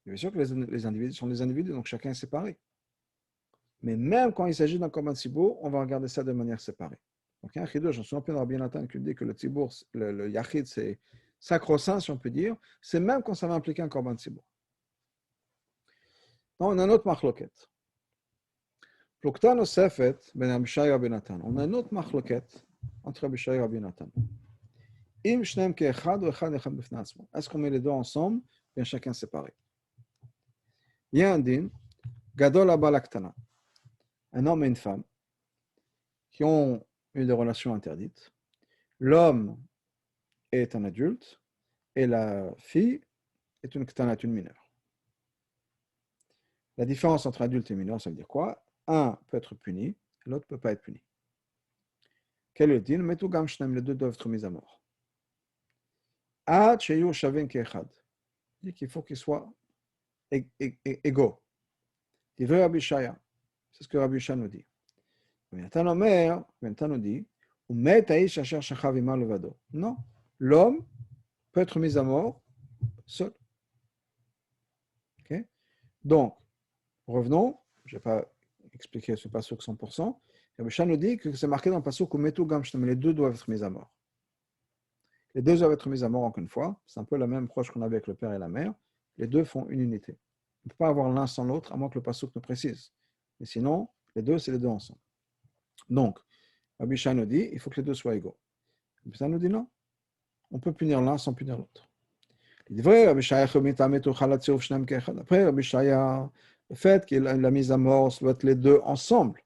Bien sûr que les individus sont des individus, donc chacun est séparé. Mais même quand il s'agit d'un Korban Tzibour, on va regarder ça de manière séparée. Donc, il y a un chidouche, je me souviens de Rabbi Nathan qui dit que le Tzibour, le Yachid, c'est sacro-saint, si on peut dire. C'est même quand ça va impliquer un Korban Tzibour. On a une autre machloket. Plukta nosefet ben Rabbi Shai Rabbi Natan. On a une autre machloket entre Rabbi Shai et Rabbi Natan. Im shneim ke'echad ou echad b'fnei atzmo. Est-ce qu'on met les deux ensemble, bien chacun séparé? Il y a un din, gadol haba laktana. Un homme et une femme qui ont eu des relations interdites. L'homme est un adulte et la fille est une ktana, une mineure. La différence entre adulte et mineur, ça veut dire quoi? Un peut être puni, l'autre ne peut pas être puni. Quel est le din? Metu gam shneim, les deux doivent être mis à mort. Ad sheyu shavin ke'echad. Il dit qu'il faut qu'ils soient égaux. Divrei Rabbi Shaya. C'est ce que Rabbi Shaya nous dit. Nathan nous dit, umet ha'ish asher shachav ima levado. Non, l'homme peut être mis à mort seul. Okay? Donc, revenons, je ne vais pas expliquer ce passouk 100%. Rabbi Shah nous dit que c'est marqué dans le passouk où metu gam shneim, les deux doivent être mis à mort. Les deux doivent être mis à mort encore une fois. C'est un peu la même approche qu'on avait avec le père et la mère. Les deux font une unité. On ne peut pas avoir l'un sans l'autre, à moins que le passouk nous précise. Mais sinon, les deux, c'est les deux ensemble. Donc, Rabbi Shah nous dit, il faut que les deux soient égaux. Rabbi Shah nous dit non. On peut punir l'un sans punir l'autre. Après, Rabbi Shah, le fait qu'il a la mise à mort doit être les deux ensemble.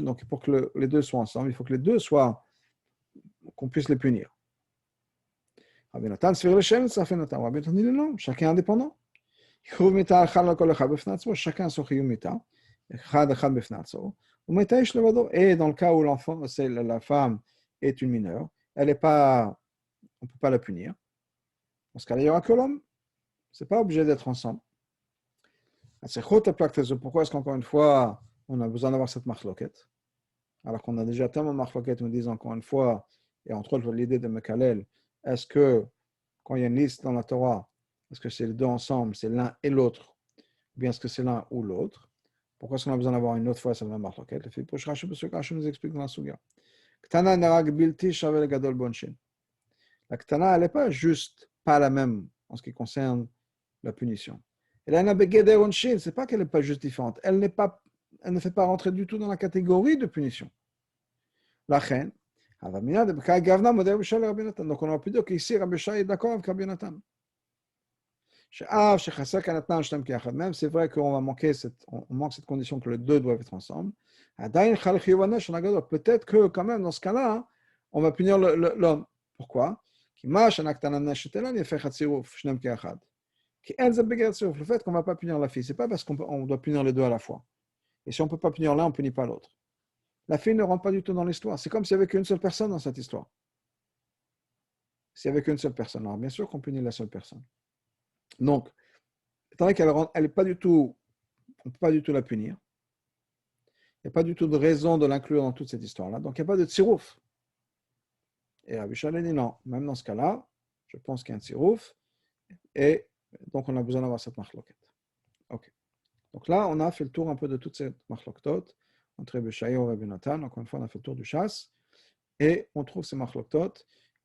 Donc, pour que les deux soient ensemble, il faut que les deux soient, qu'on puisse les punir. Rabbi Nathan dit non, chacun est indépendant. Chacun son chiyumita. Et dans le cas où l'enfant, c'est la femme est une mineure, elle est pas, on ne peut pas la punir. Dans ce cas-là, il n'y aura que l'homme. Ce n'est pas obligé d'être ensemble. Pourquoi est-ce qu'encore une fois, on a besoin d'avoir cette marloquette? Alors qu'on a déjà tellement de marloquettes, nous disons encore une fois, et entre autres l'idée de Mekalel, est-ce que, quand il y a une liste dans la Torah, est-ce que c'est les deux ensemble, c'est l'un et l'autre, ou bien est-ce que c'est l'un ou l'autre? Pourquoi est-ce qu'on a besoin d'avoir une autre fois cette même marloquette? Le fait pour Rashi nous explique dans la Suga. La Ktana, elle n'est pas juste pas la même en ce qui concerne la punition. Et la Nabegeder Onshin, ce n'est pas qu'elle n'est pas juste différente, elle ne fait pas rentrer du tout dans la catégorie de punition. La reine, donc on aurait pu dire qu'ici Rabbi Shai est d'accord avec Rabbi Nathan. Même c'est vrai qu'on va manquer on manque cette condition que les deux doivent être ensemble. Peut-être que quand même dans ce cas-là, on va punir l'homme. Pourquoi? Le fait qu'on ne va pas punir la fille, ce n'est pas parce qu'on doit punir les deux à la fois. Et si on ne peut pas punir l'un, on ne punit pas l'autre. La fille ne rentre pas du tout dans l'histoire. C'est comme s'il n'y avait qu'une seule personne dans cette histoire. S'il n'y avait qu'une seule personne, alors bien sûr qu'on punit la seule personne. Donc, étant donné qu'elle n'est pas du tout, on ne peut pas du tout la punir, il n'y a pas du tout de raison de l'inclure dans toute cette histoire-là. Donc, il n'y a pas de tsirouf. Et Rabbi Shai dit non, même dans ce cas-là, je pense qu'il y a un tsirouf, et donc on a besoin d'avoir cette marloquette. Ok. Donc là, on a fait le tour un peu de toute cette marloquetot entre Rabbi Shai et Rabbi Nathan. Encore une fois, on a fait le tour du chasse, et on trouve ces marloquetot.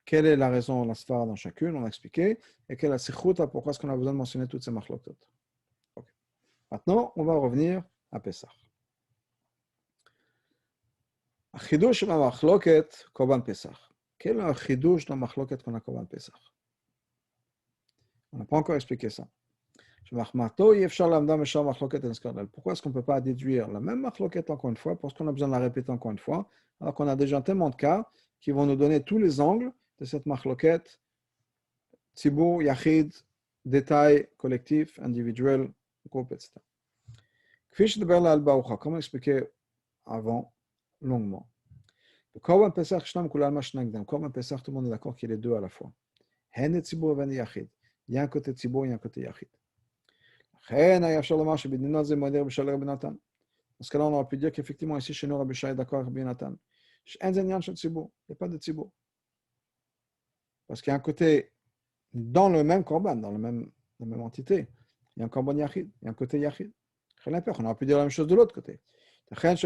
Quelle est la raison, la sphère dans chacune, on a expliqué, et quelle est la sikhouta, pourquoi est-ce qu'on a besoin de mentionner toutes ces marloquetot. Okay. Maintenant, on va revenir à Pessah. Chidouche ma machloket korban Pessah. Quel est le chidouche dans machloket qu'on a korban Pessah? On n'a pas encore expliqué ça. Pourquoi est-ce qu'on ne peut pas déduire la même machloket encore une fois, parce qu'on a besoin de la répéter encore une fois, alors qu'on a déjà tellement de cas qui vont nous donner tous les angles de cette machloket, tzibur, yachid, détail, collectif, individuel, groupe, etc. Comment expliquer avant, longuement. Le Korban Pesach, Korban Pesach, tout le monde est d'accord qu'il est deux à la fois. Il y a un côté tzibur, il y a un côté yachid. Dans ce cas-là, on aurait pu dire qu'effectivement, ici, chez nous, Rabbi Shai est d'accord avec Rabbi Nathan. Il n'y a pas de tzibur. Parce qu'il y a un côté, dans le même korban, dans la même entité, il y a un korban yachid, il y a un côté yachid. On aurait pu dire la même chose de l'autre côté. Peut-être que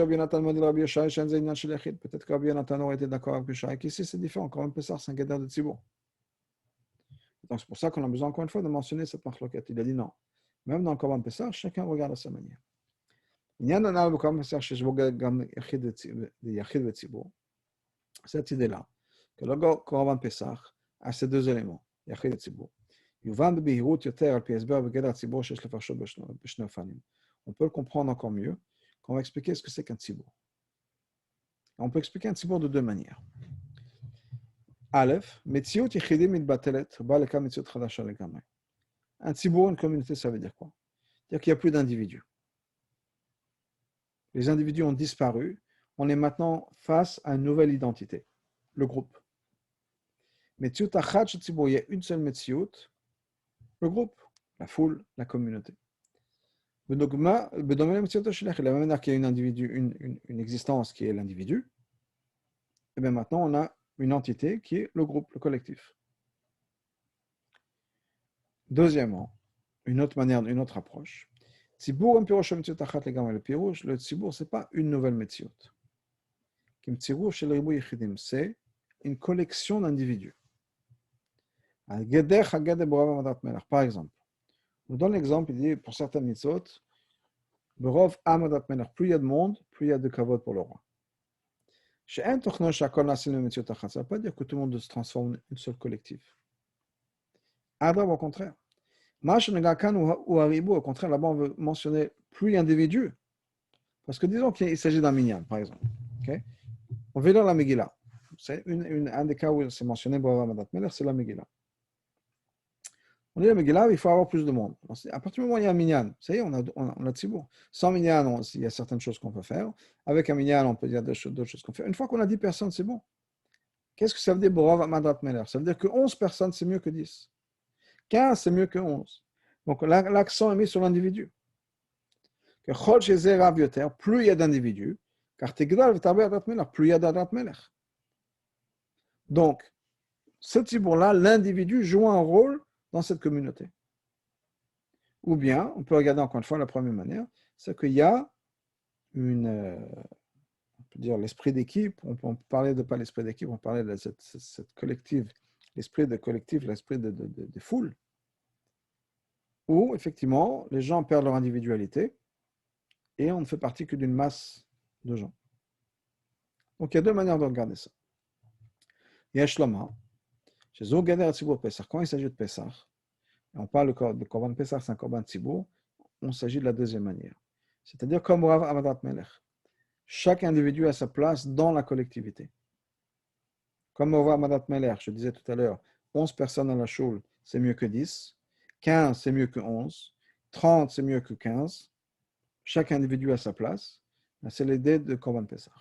Rabbi Nathan aurait été d'accord avec Rabbi Shai, qu'ici, c'est différent. Korban Pesach, c'est un guédard de tzibur. Donc, c'est pour ça qu'on a besoin, encore une fois, de mentionner cette marloquette. Il a dit non. Même dans le Korban Pesach, chacun regarde à sa manière. Cette idée-là, que le Korban Pesach a ces deux éléments, Yachid et Tzibur. On peut le comprendre encore mieux quand on va expliquer ce que c'est qu'un Tzibur. On peut expliquer un Tzibur de deux manières. Aleph, Metziut Yechidim Mitbatelet, Baleka Metziut Chadasha Legamre. Un Tzibur, une communauté, ça veut dire quoi? C'est-à-dire qu'il n'y a plus d'individus. Les individus ont disparu. On est maintenant face à une nouvelle identité, le groupe. Metziut Achat Tzibur, il y a une seule Metziut, le groupe, la foule, la communauté. De la même manière qu'il y a une existence qui est l'individu, et bien maintenant on a une entité qui est le groupe, le collectif. Deuxièmement, une autre manière, une autre approche. Le tzibour, ce n'est pas une nouvelle metziot. C'est une collection d'individus. Par exemple, on donne l'exemple, il dit pour certaines mitzvot, plus il y a de monde, plus il y a de kavod pour le roi. Ça ne veut pas dire que tout le monde se transforme en une seule collective. Au contraire. Au contraire, là-bas, on veut mentionner plus d'individus. Parce que disons qu'il s'agit d'un minyan, par exemple. Okay? On veut lire la Megillah. C'est un des cas où c'est mentionné, c'est la Megillah. On dit la Megillah, il faut avoir plus de monde. À partir du moment où il y a un minyan, ça y est, on a tsibour. Sans minyan, il y a certaines choses qu'on peut faire. Avec un minyan, on peut dire d'autres choses qu'on fait. Une fois qu'on a 10 personnes, c'est bon. Qu'est-ce que ça veut dire, Borav Amadat Meler? Ça veut dire que 11 personnes, c'est mieux que 10. 15, c'est mieux que 11. Donc l'accent est mis sur l'individu. Que plus il y a d'individus, car plus il y a d'Adat Meler. Donc, ce tsibour-là, l'individu joue un rôle dans cette communauté. Ou bien, on peut regarder encore une fois la première manière, c'est qu'il y a on peut dire l'esprit d'équipe, on peut parler de pas l'esprit d'équipe, on peut parler de cette collective, l'esprit de collectif, l'esprit de foule. où, effectivement, les gens perdent leur individualité et on ne fait partie que d'une masse de gens. Donc, il y a deux manières de regarder ça. Yesh lomar, chez Zo Gader Tzibour Pesach, quand il s'agit de Pesach, et on parle de Korban Pesach, c'est un Korban Tzibour, on s'agit de la deuxième manière. C'est-à-dire comme Rav Amadat Melech. Chaque individu a sa place dans la collectivité. Comme Rav Amadat Melech, je disais tout à l'heure, 11 personnes à la choule, c'est mieux que 10. 15, c'est mieux que 11. 30, c'est mieux que 15. Chaque individu a sa place. C'est l'idée de Korban Pesach.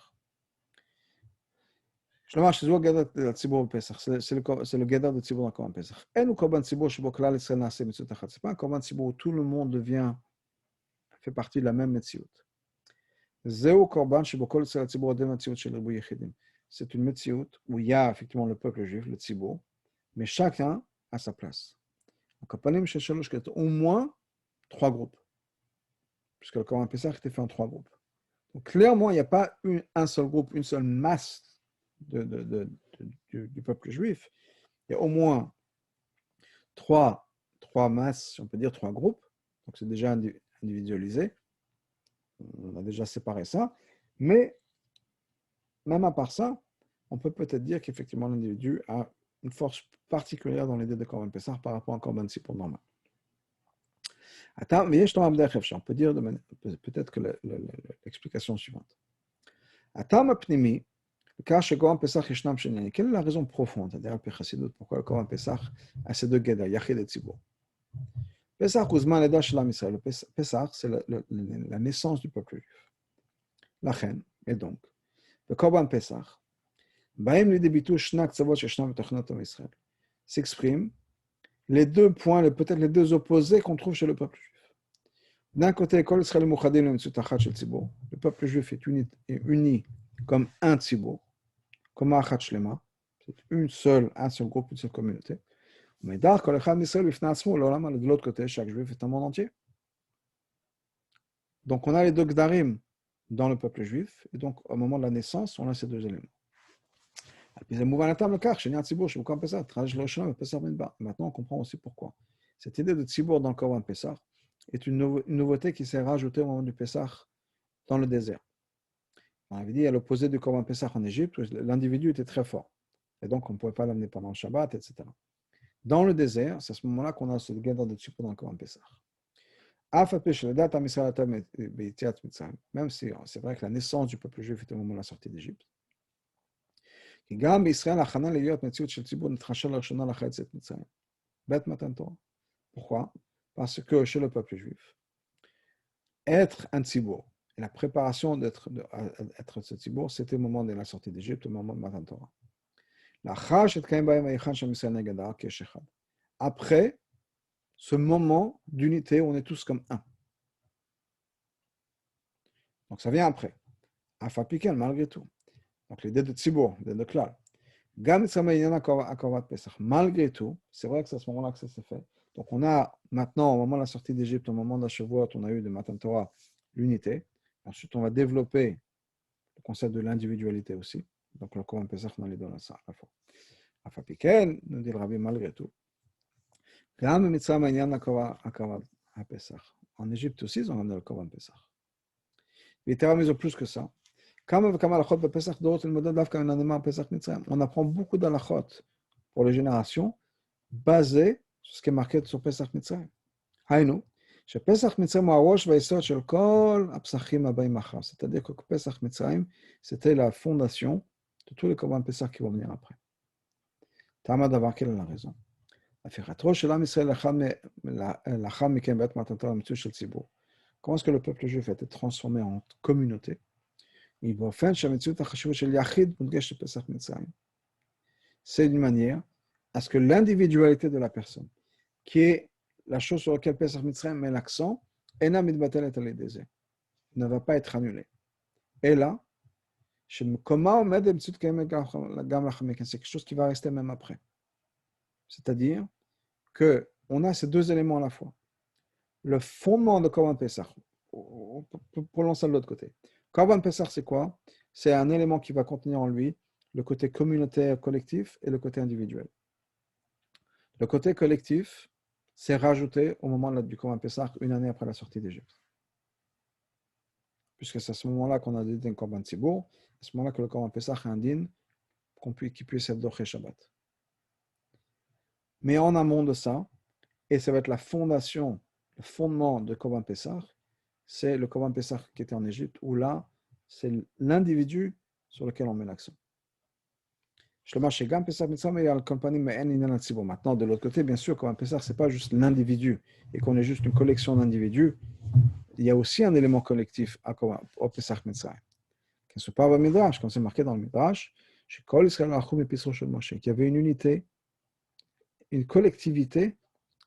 C'est le Gedar de Tzibour Pesach. C'est le Gedar de Tzibour dans Korban Pesach. Et nous, Korban Tzibour, ce n'est pas un Korban Tzibour où tout le monde fait partie de la même Metziut. C'est une Metziut où il y a effectivement le peuple juif, le Tzibour, mais chacun a sa place. Donc, au moins 3 groupes, puisque le Korban Pesach était fait en 3 groupes. Donc, clairement, il n'y a pas un seul groupe, une seule masse du peuple juif. Il y a au moins 3 masses, si on peut dire 3 groupes. Donc, c'est déjà individualisé. On a déjà séparé ça. Mais, même à part ça, on peut peut-être dire qu'effectivement, l'individu a une force particulière dans l'idée de Korban Pesach par rapport à un Korban Sipur normal. Mais on peut dire peut-être que l'explication suivante. Quelle est la raison profonde, c'est-à-dire pourquoi le Korban Pesach a ces deux guédas, Yachid et Tzibour? Pesach, c'est la naissance du peuple juif. La reine, et donc, le Korban Pesach, s'exprime les deux points, peut-être les deux opposés qu'on trouve chez le peuple juif. D'un côté, le peuple juif est uni comme un tzibour, comme un achat shlema, c'est un seul groupe, une seule communauté. Mais de l'autre côté, chaque juif est un monde entier. Donc on a les deux gdarim dans le peuple juif, et donc au moment de la naissance, on a ces deux éléments. Maintenant, on comprend aussi pourquoi. Cette idée de tzibour dans le Korban Pesach est une nouveauté qui s'est rajoutée au moment du Pesach dans le désert. On avait dit à l'opposé du Korban Pesach en Égypte, l'individu était très fort. Et donc, on ne pouvait pas l'amener pendant le Shabbat, etc. Dans le désert, c'est à ce moment-là qu'on a ce guédar de tzibour dans le Korban Pesach. Même si c'est vrai que la naissance du peuple juif était au moment de la sortie d'Égypte. Pourquoi? Parce que chez le peuple juif, être un tzibour, et la préparation d'être ce tzibour, c'était au moment de la sortie d'Égypte, au moment de Matan Torah. Après ce moment d'unité où on est tous comme un. Donc ça vient après. Afapikel, malgré tout. Donc l'idée de tzibour, l'idée de klal. Malgré tout, c'est vrai que c'est à ce moment-là que ça s'est fait. Donc on a maintenant, au moment de la sortie d'Égypte, au moment de la Shavuot, on a eu de Matan Torah l'unité. Ensuite, on va développer le concept de l'individualité aussi. Donc le Korban Pesach, on a les deux à la fois. Afapikel, nous dit le Rabbi, malgré tout. En Égypte aussi, ils ont amené le Korban Pesach. Littéralement, ils ont plus que ça. On apprend beaucoup d'alachot pour les générations basées sur ce qui est marqué sur Pesach Mitzrayim. Haïnou, Pesach Mitzrayim c'est-à-dire que Pesach Mitzrayim, c'était la fondation de tous les Korban Pesach qui vont venir après. Tama d'avoir quelle est la raison? Comment est-ce que le peuple juif a été transformé en communauté? C'est d'une manière à ce que l'individualité de la personne, qui est la chose sur laquelle Pesach Mitzrayim met l'accent, ne va pas être annulée. Et là, c'est quelque chose qui va rester même après. C'est-à-dire qu'on a ces deux éléments à la fois. Le fondement de Korban Pesach, pour lancer de l'autre côté. Korban Pesach, c'est quoi? C'est un élément qui va contenir en lui le côté communautaire, collectif et le côté individuel. Le côté collectif, c'est rajouté au moment du Korban Pessah, une année après la sortie d'Égypte. Puisque c'est à ce moment-là qu'on a dit un Korban Tzibour, à ce moment-là que le Korban Pessah est un din qui puisse être doré Shabbat. Mais en amont de ça, et ça va être la fondation, le fondement de Korban Pessah, c'est le Korban Pessah qui était en Égypte, où là, c'est l'individu sur lequel on met l'accent. Maintenant, de l'autre côté, bien sûr, Korban Pessah, ce n'est pas juste l'individu, et qu'on est juste une collection d'individus, il y a aussi un élément collectif au Pessah Mitzrayim. Qui se parle au Midrash, comme c'est marqué dans le Midrash, qu'il y avait une unité, une collectivité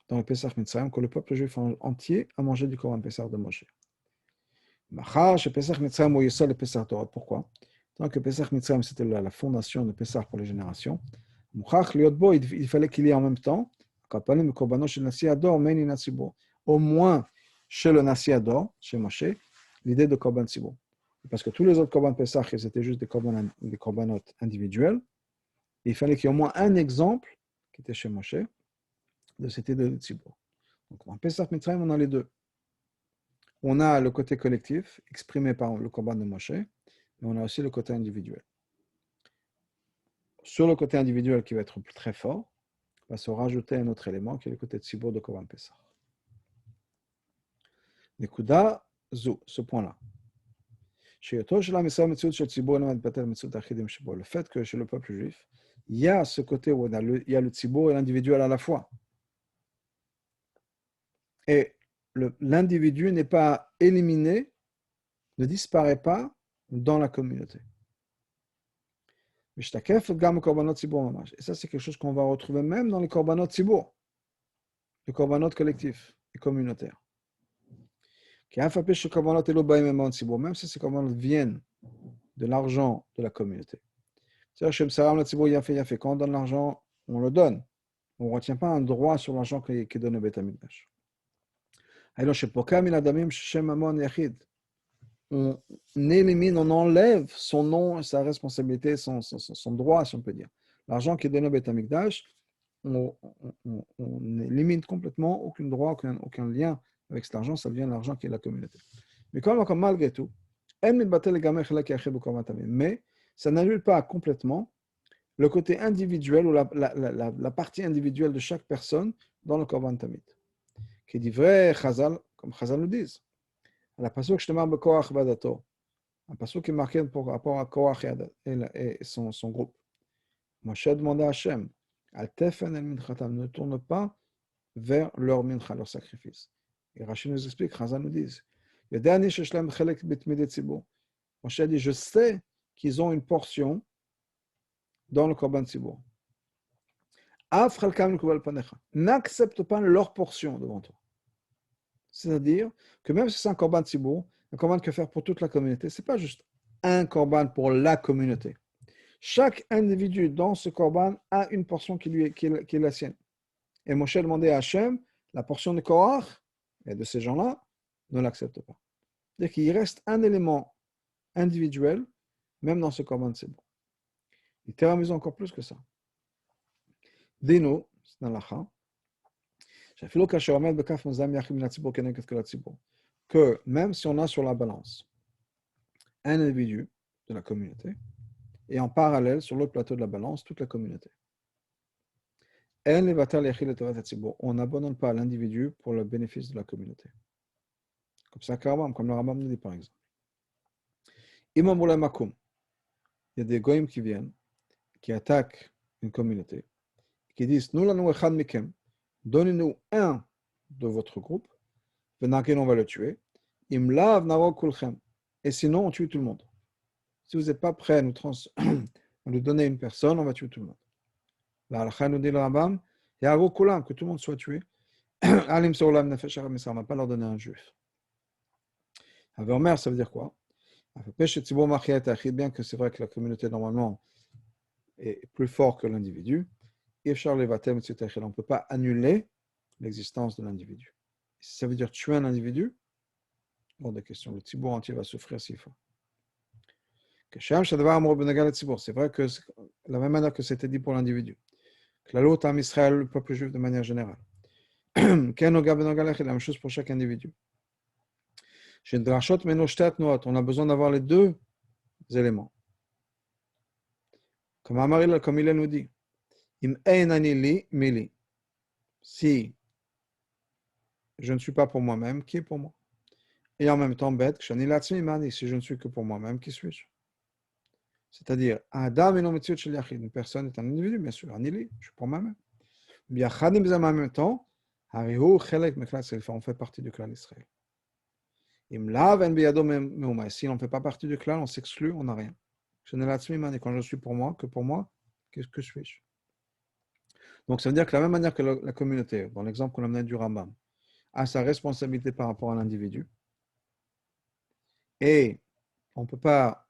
dans le Pessah Mitzrayim, que le peuple juif entier a mangé du Korban Pessah de Moshe. Pourquoi? Tant que Pessah Mitzrayim, c'était la fondation de Pessah pour les générations, il fallait qu'il y ait en même temps, au moins chez le Nasi Ador, chez Moshe, l'idée de Korban Tzibur. Parce que tous les autres Korban Pessah, c'était juste des Korbanot individuels. Il fallait qu'il y ait au moins un exemple qui était chez Moshe de cette idée de Tzibur. Donc en Pessah Mitzrayim, on a les deux. On a le côté collectif, exprimé par le Korban de Moshe, mais on a aussi le côté individuel. Sur le côté individuel qui va être très fort, va se rajouter un autre élément qui est le côté Tzibur de Korban Pessah. Nekuda Zu, ce point-là. Le fait que chez le peuple juif, il y a ce côté où il y a le tzibur et l'individuel à la fois. Et l'individu n'est pas éliminé, ne disparaît pas dans la communauté. Et ça, c'est quelque chose qu'on va retrouver même dans les korbanot tzibur, les korbanot collectifs et communautaires. Même si ces korbanot viennent de l'argent de la communauté. C'est-à-dire, quand on donne l'argent, on le donne. On ne retient pas un droit sur l'argent qui est donné au Beth Amikdash. On élimine, on enlève son nom, sa responsabilité, son droit, si on peut dire. L'argent qui est donné au Beth Amikdash, on élimine complètement aucun droit, aucun lien avec cet argent, ça devient l'argent qui est la communauté. Mais comme malgré tout, mais ça n'annule pas complètement le côté individuel ou la partie individuelle de chaque personne dans le Korban Tamid. Qui dit vrai, Chazal, comme Chazal nous disent. La pasuk Shtemar Bekoach Vadato, un pasuk qui est marqué par rapport à Koach et son groupe. Moshe demanda à Hachem, Al Tefen el Minchatam, ne tourne pas vers leur mincha, leur sacrifice. Et Rachid nous explique, Chazal nous dit, Moshe dit, je sais qu'ils ont une portion dans le Korban Tzibur. N'accepte pas leur portion devant toi. C'est-à-dire que même si c'est un Korban Tzibur, un Korban que faire pour toute la communauté, ce n'est pas juste un Korban pour la communauté. Chaque individu dans ce Korban a une portion qui est la sienne. Et Moshe demandait à Hachem, la portion de Korach et de ces gens-là, ne l'accepte pas. C'est-à-dire qu'il reste un élément individuel, même dans ce Korban Tzibur. Il t'amusant encore plus que ça. Dino, c'est dans l'Acha, que même si on a sur la balance un individu de la communauté et en parallèle sur l'autre plateau de la balance toute la communauté, on n'abandonne pas l'individu pour le bénéfice de la communauté. Comme ça, comme le Rambam nous dit par exemple. Il y a des goyim qui viennent, qui attaquent une communauté, qui disent nous l'avons echad mikem, donnez-nous un de votre groupe, on va le tuer, et sinon on tue tout le monde. Si vous n'êtes pas prêt à nous donner une personne, on va tuer tout le monde. La halakha nous dit le Rambam, que tout le monde soit tué, mais on ne va pas leur donner un juif. Avermer, ça veut dire quoi? Bien que c'est vrai que la communauté normalement est plus forte que l'individu, on ne peut pas annuler l'existence de l'individu. Si ça veut dire tuer un individu, bon, des questions. Le tzibur entier va souffrir s'il faut. C'est vrai que la même manière que c'était dit pour l'individu. Que la loi Am Israël, le peuple juif de manière générale. la même chose pour chaque individu. Chez Drashot Menoshtet Noot, on a besoin d'avoir les deux éléments. Comme Amaril, comme il nous dit, Im Einani li mili. Si je ne suis pas pour moi-même, qui est pour moi? Et en même temps, bête, si je ne suis que pour moi-même, qui suis-je? C'est-à-dire, Adam et une personne est un individu, bien sûr, Anili, je suis pour moi-même. Bien, en même temps, on fait partie du clan d'Israël. Si on ne fait pas partie du clan, on s'exclut, on n'a rien. Quand je suis pour moi, qu'est-ce que suis-je? Donc, ça veut dire que de la même manière que la communauté, dans l'exemple qu'on a mené du Rambam, a sa responsabilité par rapport à l'individu, et on ne peut pas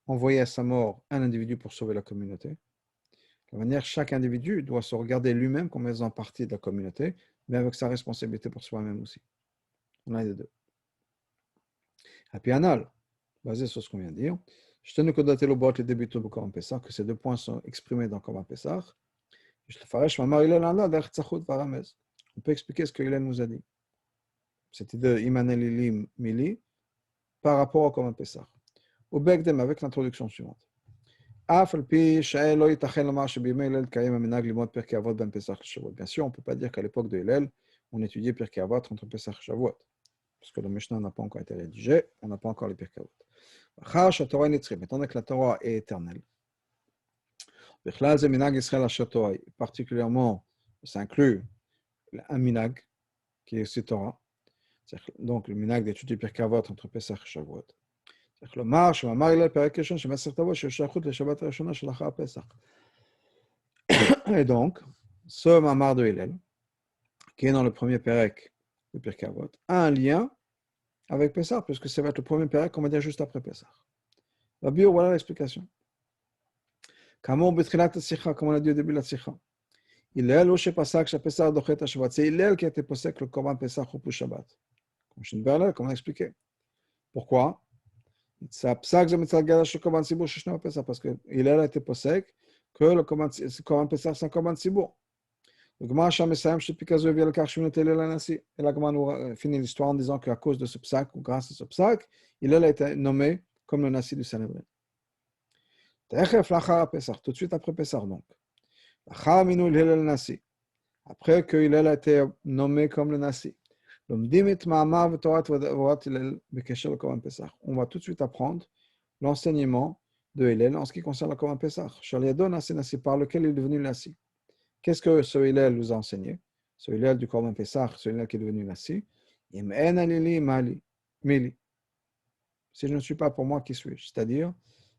envoyer à sa mort un individu pour sauver la communauté. De la manière, chaque individu doit se regarder lui-même comme faisant partie de la communauté, mais avec sa responsabilité pour soi-même aussi. On a les deux. Et puis, anal, basé sur ce qu'on vient de dire, je tenais que dater le bot et débuter le Korban Pessah, que ces deux points sont exprimés dans le Korban Pessah. On peut expliquer ce que Hillel nous a dit. C'était de Imanel Ilim Mili par rapport au Korban Pessah. Au Begdem, avec l'introduction suivante. Bien sûr, on ne peut pas dire qu'à l'époque de Hillel, on étudiait Pirkei Avot entre Pessah et Shavuot. Parce que le Mishnah n'a pas encore été rédigé, on n'a pas encore les Pirkei Avot. Étant donné que la Torah est éternelle, particulièrement, ça inclut un minag, qui est aussi Torah, donc le minag d'étudier Pirkei Avot entre Pessah et Shavuot. Et donc, ce mamar de Hillel, qui est dans le premier Perek de Pirkei Avot, a un lien avec Pessah, puisque ça va être le premier Perek qu'on va dire juste après Pessah. La bio, voilà l'explication. Comme on a dit au début de la Sikha. Hillel, c'est Hillel qui a été posé que le Korban Pessah repousse Shabbat. Comme on a expliqué. Pourquoi? Parce que Hillel a été posé que le Korban Pessah c'est un Korban Tzibour. Le Gemara Shamesayim, je sais plus qu'à vient le cas Shemot Hillel Anassi. Et la Gemara nous finit l'histoire en disant qu'à cause de ce psak, ou grâce à ce psak, Hillel a été nommé comme le Nassi du Sanhedrin. Tout de suite après Pessah, donc. Après que Hillel a été nommé comme le Nassi. On va tout de suite apprendre l'enseignement de Hillel en ce qui concerne le Korban Pessah. Par lequel il est devenu Nassi. Qu'est-ce que ce Hillel nous a enseigné? Ce Hillel du Korban Pessah, ce Hillel qui est devenu Nassi. Si je ne suis pas pour moi, qui suis-je? C'est-à-dire,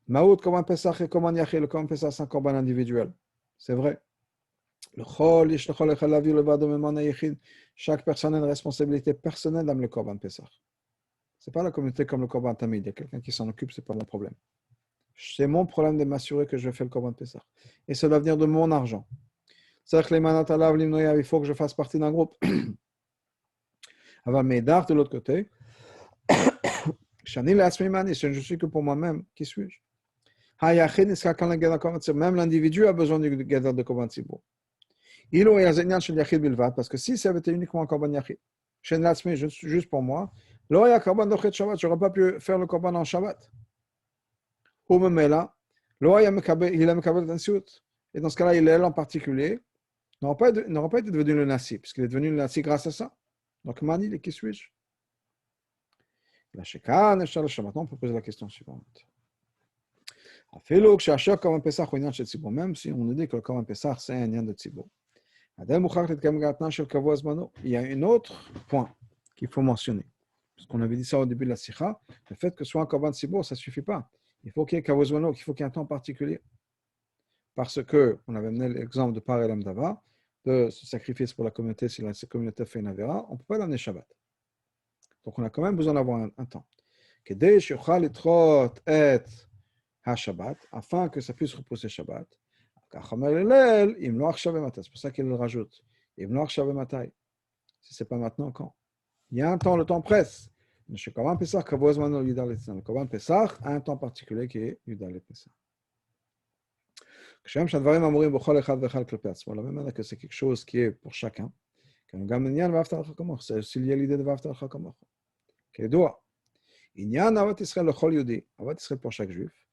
Maout Korban Pessah et Korban Yachid, le Korban Pessah, c'est un Korban individuel. C'est vrai. Chaque personne a une responsabilité personnelle dans le Korban Pessah. Ce n'est pas la communauté comme le Korban Tamid. Il y a quelqu'un qui s'en occupe, ce n'est pas mon problème. C'est mon problème de m'assurer que je fais le Korban Pessah. Et ça doit venir de mon argent. Il faut que je fasse partie d'un groupe. Mais d'art de l'autre côté, si je ne suis que pour moi-même, qui suis-je? Même l'individu a besoin du Gedar de Korban Tzibour. Parce que si ça avait été uniquement un Korban Yachid, juste pour moi, je n'aurais pas pu faire le Korban en Shabbat. Et dans ce cas-là, il est en particulier, n'aurait pas été devenu le Nassi, puisqu'il est devenu le Nassi grâce à ça. Donc, Mani, qui suis-je? Maintenant, on peut poser la question suivante. Même si on nous dit que le Korban Pessah, c'est un lien de Tzibour. Il y a un autre point qu'il faut mentionner. Parce qu'on avait dit ça au début de la Sikha, le fait que ce soit un Korban Tzibour, ça ne suffit pas. Il faut qu'il y ait Kavozmano, il faut qu'il y ait un temps particulier. Parce que, on avait mené l'exemple de Par Elam Dava, de ce sacrifice pour la communauté, si la communauté fait une Avera, on ne peut pas l'amener Shabbat. Donc on a quand même besoin d'avoir un temps. Afin que ça puisse repousser Shabbat. C'est pour ça qu'il le rajoute. Si ce n'est pas maintenant, quand? Il y a un temps, le temps presse. Le Korban Pessah a un temps particulier qui est Yudalet Pessah. La même manière que c'est quelque chose qui est pour chacun, C'est aussi lié à l'idée de Vafta al Chakamoch. כידוע, עניין אהבת ישראל לכל יהודי, אהבת ישראל pour chaque juif,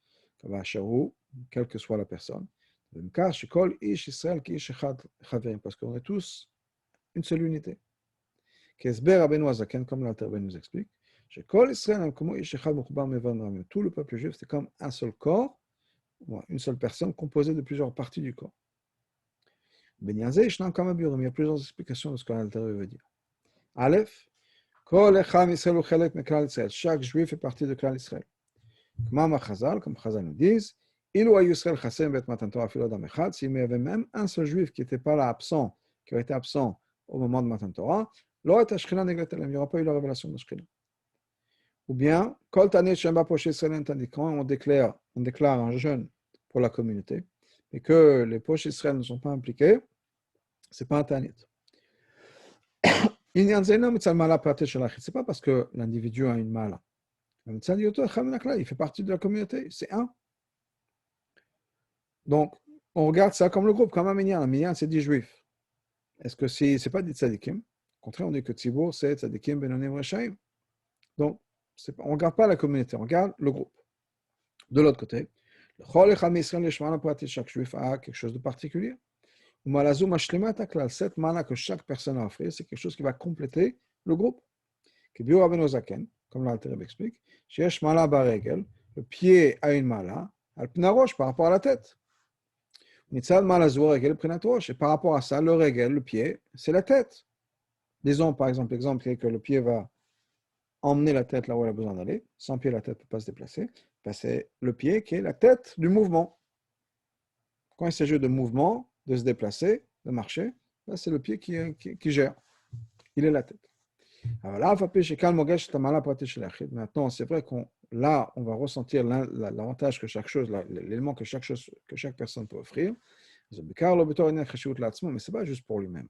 באשר הוא, quelle que soit la personne, ומכך שכל איש ישראל כאיש אחד חברים, parce qu'on est tous une seule unité. כהסבר רבנו הזקן, comme l'Alter Rebbe nous explique, שכל ישראל הם כמו איש אחד מחובר מאיבר מעמים. Tout le peuple juif, c'est comme un seul corps, une seule personne composée de plusieurs parties du corps. בעניין זה ישנם כמה ביורים, il y a plusieurs explications de ce que l'Alter Rebbe veut dire. א', כל אחד מישראל הוא חלק מכלל ישראל. Chaque juif fait partie de כלל ישראל. comme Chazal nous disent, אילו היו ישראל חסרים בעת מתן תורה אפילו אדם אחד, s'il y avait même un seul juif qui n'était pas là absent, qui aurait été absent au moment de מתן תורה, לא הייתה השכינה נגלית עליהם, il n'y aura pas eu la révélation de השכינה. Ou bien, כל תענית שאין בה פושעי ישראל אין תענית, quand on déclare un jeûne pour la communauté, et que les poches Israël ne sont pas impliqués, ce n'est pas un ta'anit. Ce n'est pas parce que l'individu a une mala. Il fait partie de la communauté, c'est un. Donc, on regarde ça comme le groupe, comme un minyan. Un minyan, c'est 10 juifs. Est-ce que ce n'est pas des tzadikim? Au contraire, on dit que Tzibour, c'est tzadikim, benonim, rechaim. Donc, on ne regarde pas la communauté, on regarde le groupe. De l'autre côté, chaque juif a quelque chose de particulier. Cette mana que chaque personne a offert, c'est quelque chose qui va compléter le groupe. Comme l'Alter Rebbe explique, le pied a une mala, par rapport à la tête. Et par rapport à ça, le regel, le pied, c'est la tête. Disons par exemple, l'exemple que le pied va emmener la tête là où elle a besoin d'aller. Sans pied, la tête ne peut pas se déplacer. Ben, c'est le pied qui est la tête du mouvement. Quand il s'agit de mouvement, de se déplacer, de marcher, ben, c'est le pied qui gère. Il est la tête. Alors là, maintenant, c'est vrai qu'on on va ressentir l'avantage que chaque chose, l'élément que chaque personne peut offrir. Mais ce n'est pas juste pour lui-même.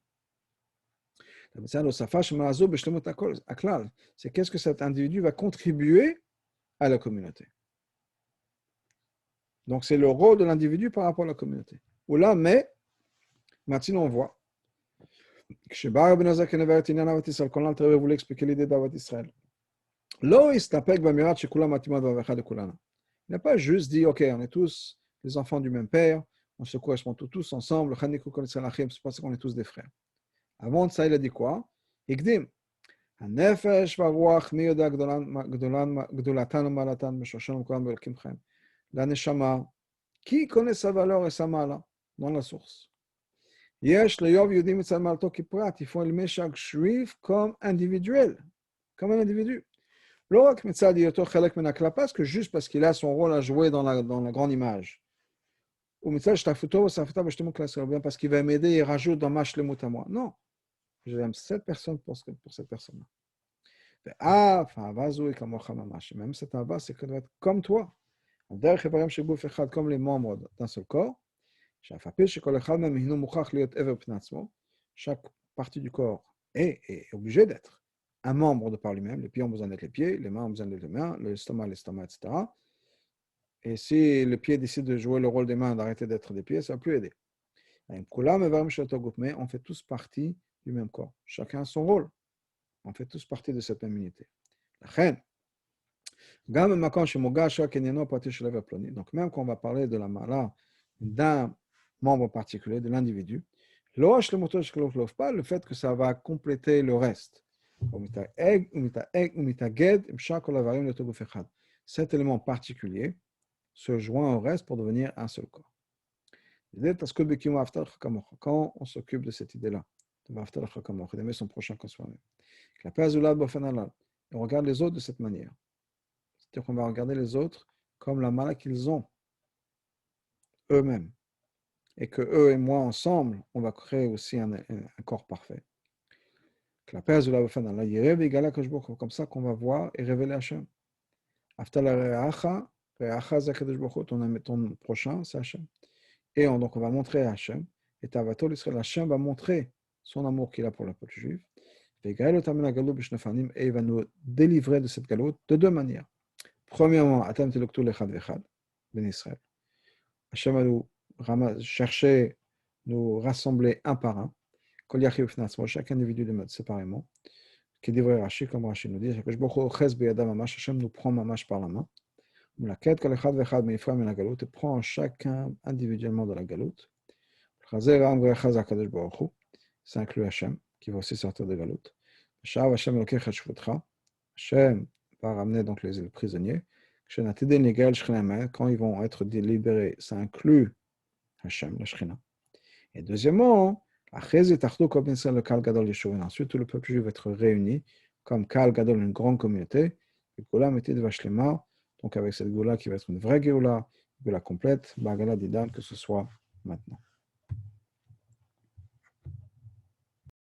C'est qu'est-ce que cet individu va contribuer à la communauté. Donc, c'est le rôle de l'individu par rapport à la communauté. Ou là, mais, maintenant on voit. Quand l'Alter Rebbe voulait expliquer l'idée d'Avat Israël, il n'a pas juste dit, ok, on est tous les enfants du même père, on se correspond tous ensemble, c'est parce qu'on est tous des frères. Avant de ça, il a dit quoi? Ikdim. הנפש והרוח מי יודע גדולתן ומעלתן בשורשן ומקורן באלוקים la neshama, qui connaît sa valeur et sa mala dans la source. Yesh le yov yudim etzal malto kiprat, il faut aimer chaque juif comme individuel, comme un individu. L'orak metzad yoto chelek min hakla, parce que juste parce qu'il a son rôle à jouer dans la grande image. Ou metzad shtafuto v'safuta b'shtemut klasser, bien parce qu'il va m'aider et rajoute dans ma shlemut à moi. Non, j'aime cette personne pour cette personne-là. Même cette ava, c'est qu'elle doit être comme toi. Comme les membres d'un seul corps, chaque partie du corps est obligée d'être un membre de par lui-même. Les pieds ont besoin d'être les pieds, les mains ont besoin d'être les mains, l'estomac, etc. Et si le pied décide de jouer le rôle des mains, d'arrêter d'être des pieds, ça ne va plus aider. Mais on fait tous partie du même corps. Chacun a son rôle. On fait tous partie de cette même unité. Donc, même quand on va parler de la mala d'un membre particulier, de l'individu, pas le fait que ça va compléter le reste. Cet élément particulier se joint au reste pour devenir un seul corps. Quand on s'occupe de cette idée-là, d'aimer son prochain comme soi-même, on regarde les autres de cette manière. C'est-à-dire qu'on va regarder les autres comme la mala qu'ils ont eux-mêmes. Et que eux et moi, ensemble, on va créer aussi un corps parfait. Comme ça qu'on va voir et révéler Hachem. Ton prochain, c'est Hachem. Et donc on va montrer à Hachem. Et Hachem va montrer son amour qu'il a pour le peuple juif. Et il va nous délivrer de cette galoute de deux manières. Premièrement, Ben Israël. Hachem va nous chercher, nous rassembler un par un. chaque individu le met séparément. Qui devrait Rashi, comme Rashi nous dit, Hachem nous prend mamash par la main. Et prend chacun individuellement de la galoute. Ça inclut Hachem, qui va aussi sortir de galoute. Hachem va ramener donc les prisonniers. Quand ils vont être libérés, ça inclut Hachem, la Shekhinah. Et deuxièmement, ensuite tout le peuple juif va être réuni comme Kal Gadol, une grande communauté, donc avec cette Goula qui va être une vraie Géoula, Géoula complète, Bagala Didan, que ce soit maintenant.